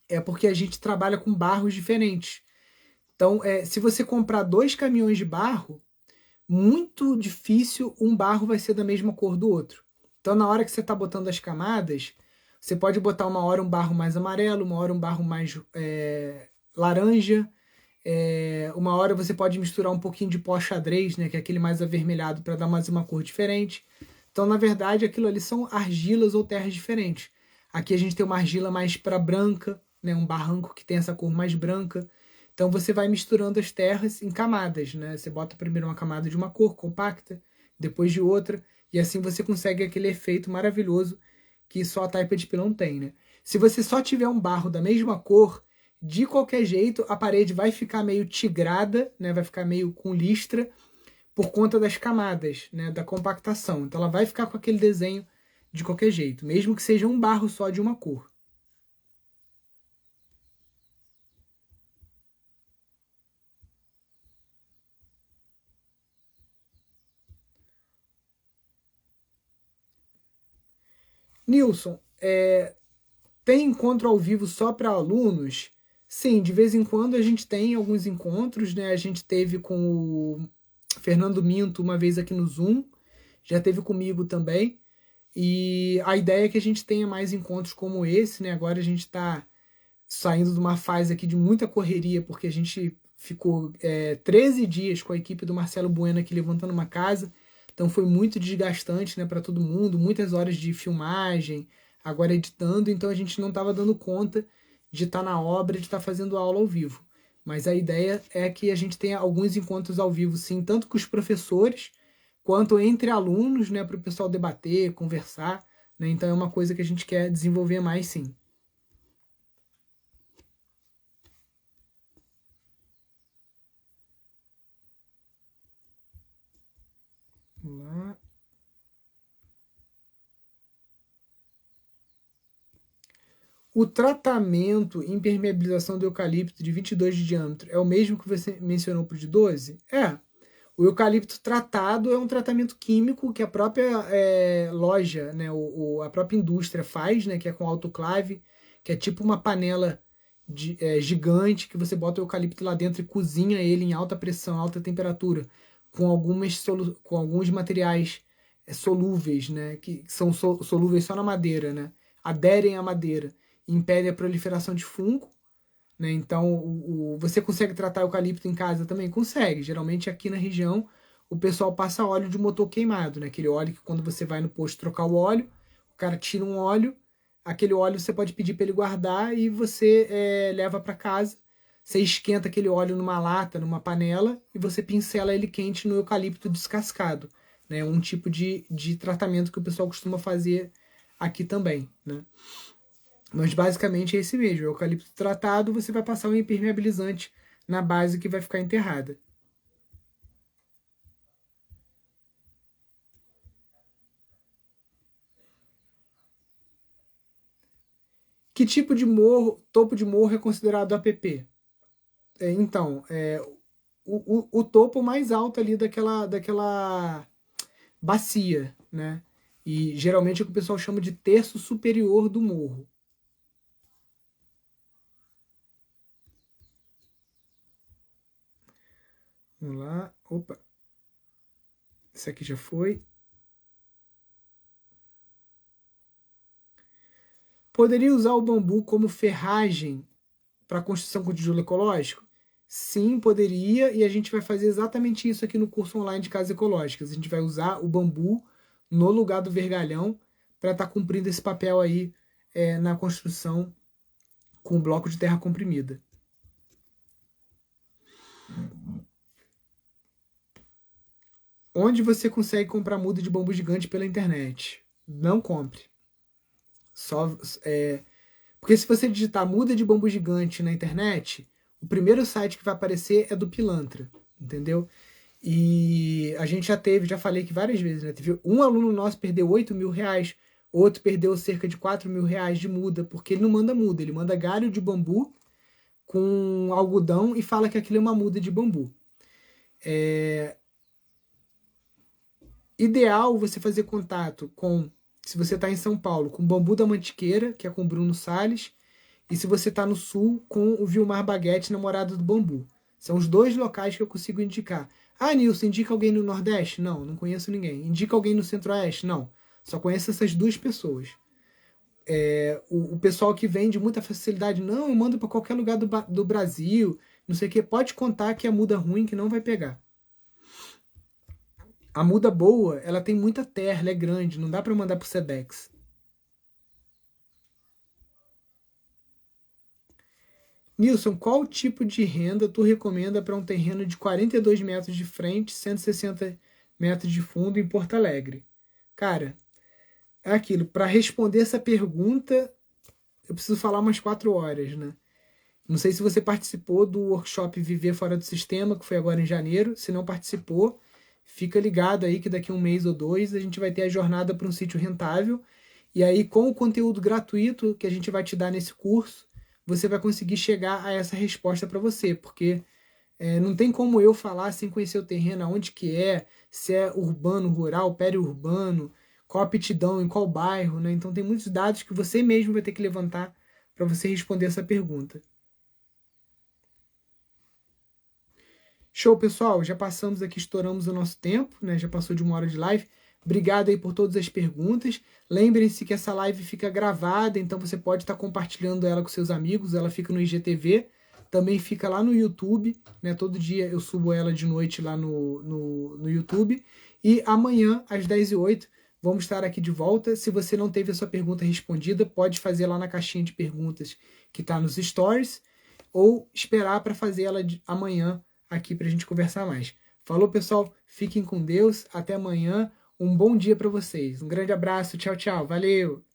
é porque a gente trabalha com barros diferentes. Então, se você comprar 2 caminhões de barro, muito difícil um barro vai ser da mesma cor do outro. Então, na hora que você está botando as camadas, você pode botar uma hora um barro mais amarelo, uma hora um barro mais laranja, uma hora você pode misturar um pouquinho de pó xadrez, né, que é aquele mais avermelhado, para dar mais uma cor diferente. Então, na verdade, aquilo ali são argilas ou terras diferentes. Aqui a gente tem uma argila mais para branca, né, um barranco que tem essa cor mais branca. Então você vai misturando as terras em camadas, né? Você bota primeiro uma camada de uma cor compacta, depois de outra, e assim você consegue aquele efeito maravilhoso que só a taipa de pilão tem, né? Se você só tiver um barro da mesma cor, de qualquer jeito a parede vai ficar meio tigrada, né? Vai ficar meio com listra por conta das camadas, né? Da compactação. Então ela vai ficar com aquele desenho de qualquer jeito, mesmo que seja um barro só de uma cor. Nilson, tem encontro ao vivo só para alunos? Sim, de vez em quando a gente tem alguns encontros, né? A gente teve com o Fernando Minto uma vez aqui no Zoom, já teve comigo também. E a ideia é que a gente tenha mais encontros como esse, né? Agora a gente está saindo de uma fase aqui de muita correria, porque a gente ficou 13 dias com a equipe do Marcelo Bueno aqui levantando uma casa. Então foi muito desgastante, né, para todo mundo, muitas horas de filmagem, agora editando, então a gente não estava dando conta de estar na obra, de estar fazendo aula ao vivo. Mas a ideia é que a gente tenha alguns encontros ao vivo, sim, tanto com os professores, quanto entre alunos, né, para o pessoal debater, conversar, né? Então é uma coisa que a gente quer desenvolver mais, sim. Vamos lá. O tratamento impermeabilização do eucalipto de 22 de diâmetro é o mesmo que você mencionou para o de 12? O eucalipto tratado é um tratamento químico que a própria loja, né, a própria indústria faz, né, que é com autoclave, que é tipo uma panela gigante, que você bota o eucalipto lá dentro e cozinha ele em alta pressão, alta temperatura, com alguns materiais solúveis, né, que são solúveis só na madeira, né, aderem à madeira, impedem a proliferação de fungo, né, então você consegue tratar eucalipto em casa também? Consegue, geralmente aqui na região o pessoal passa óleo de motor queimado, né, aquele óleo que quando você vai no posto trocar o óleo, o cara tira um óleo, aquele óleo você pode pedir para ele guardar e você leva para casa. Você esquenta aquele óleo numa lata, numa panela, e você pincela ele quente no eucalipto descascado. Né? Um tipo de tratamento que o pessoal costuma fazer aqui também. Né? Mas basicamente é esse mesmo. O eucalipto tratado, você vai passar um impermeabilizante na base que vai ficar enterrada. Que tipo de morro, topo de morro é considerado APP? Então, o topo mais alto ali daquela bacia, né? E geralmente é o que o pessoal chama de terço superior do morro. Vamos lá. Opa. Esse aqui já foi. Poderia usar o bambu como ferragem para construção com tijolo ecológico? Sim, poderia, e a gente vai fazer exatamente isso aqui no curso online de casas ecológicas. A gente vai usar o bambu no lugar do vergalhão para estar cumprindo esse papel aí na construção com bloco de terra comprimida. Onde você consegue comprar muda de bambu gigante pela internet? Não compre. Só, porque se você digitar muda de bambu gigante na internet, o primeiro site que vai aparecer é do Pilantra, entendeu? E a gente já falei aqui várias vezes, né? Teve um aluno nosso perdeu 8 mil reais, outro perdeu cerca de 4 mil reais de muda, porque ele não manda muda, ele manda galho de bambu com algodão e fala que aquilo é uma muda de bambu. Ideal você fazer contato com, se você está em São Paulo, com o Bambu da Mantiqueira, que é com o Bruno Salles, e se você está no Sul, com o Vilmar Baguete, namorado do Bambu. São os dois locais que eu consigo indicar. Ah, Nilson, indica alguém no Nordeste? Não, não conheço ninguém. Indica alguém no Centro-Oeste? Não. Só conheço essas duas pessoas. O pessoal que vende muita facilidade, não, eu mando para qualquer lugar do Brasil, não sei o que, pode contar que é muda ruim que não vai pegar. A muda boa, ela tem muita terra, ela é grande, não dá para mandar pro Sedex. Nilson, qual tipo de renda tu recomenda para um terreno de 42 metros de frente, 160 metros de fundo em Porto Alegre? Cara, é aquilo. Para responder essa pergunta, eu preciso falar umas 4 horas, né? Não sei se você participou do workshop Viver Fora do Sistema, que foi agora em janeiro. Se não participou, fica ligado aí que daqui a um mês ou dois a gente vai ter a jornada para um sítio rentável. E aí, com o conteúdo gratuito que a gente vai te dar nesse curso, você vai conseguir chegar a essa resposta para você, porque não tem como eu falar sem conhecer o terreno, aonde que é, se é urbano, rural, periurbano, qual a aptidão, em qual bairro, né? Então tem muitos dados que você mesmo vai ter que levantar para você responder essa pergunta. Show, pessoal. Já passamos aqui, estouramos o nosso tempo, né? Já passou de 1 hora de live. Obrigado aí por todas as perguntas. Lembrem-se que essa live fica gravada, então você pode estar compartilhando ela com seus amigos. Ela fica no IGTV, também fica lá no YouTube, né? Todo dia eu subo ela de noite lá no YouTube. E amanhã, às 10h08, vamos estar aqui de volta. Se você não teve a sua pergunta respondida, pode fazer lá na caixinha de perguntas que está nos stories, ou esperar para fazer ela amanhã aqui para a gente conversar mais. Falou, pessoal? Fiquem com Deus. Até amanhã. Um bom dia para vocês. Um grande abraço. Tchau, tchau. Valeu!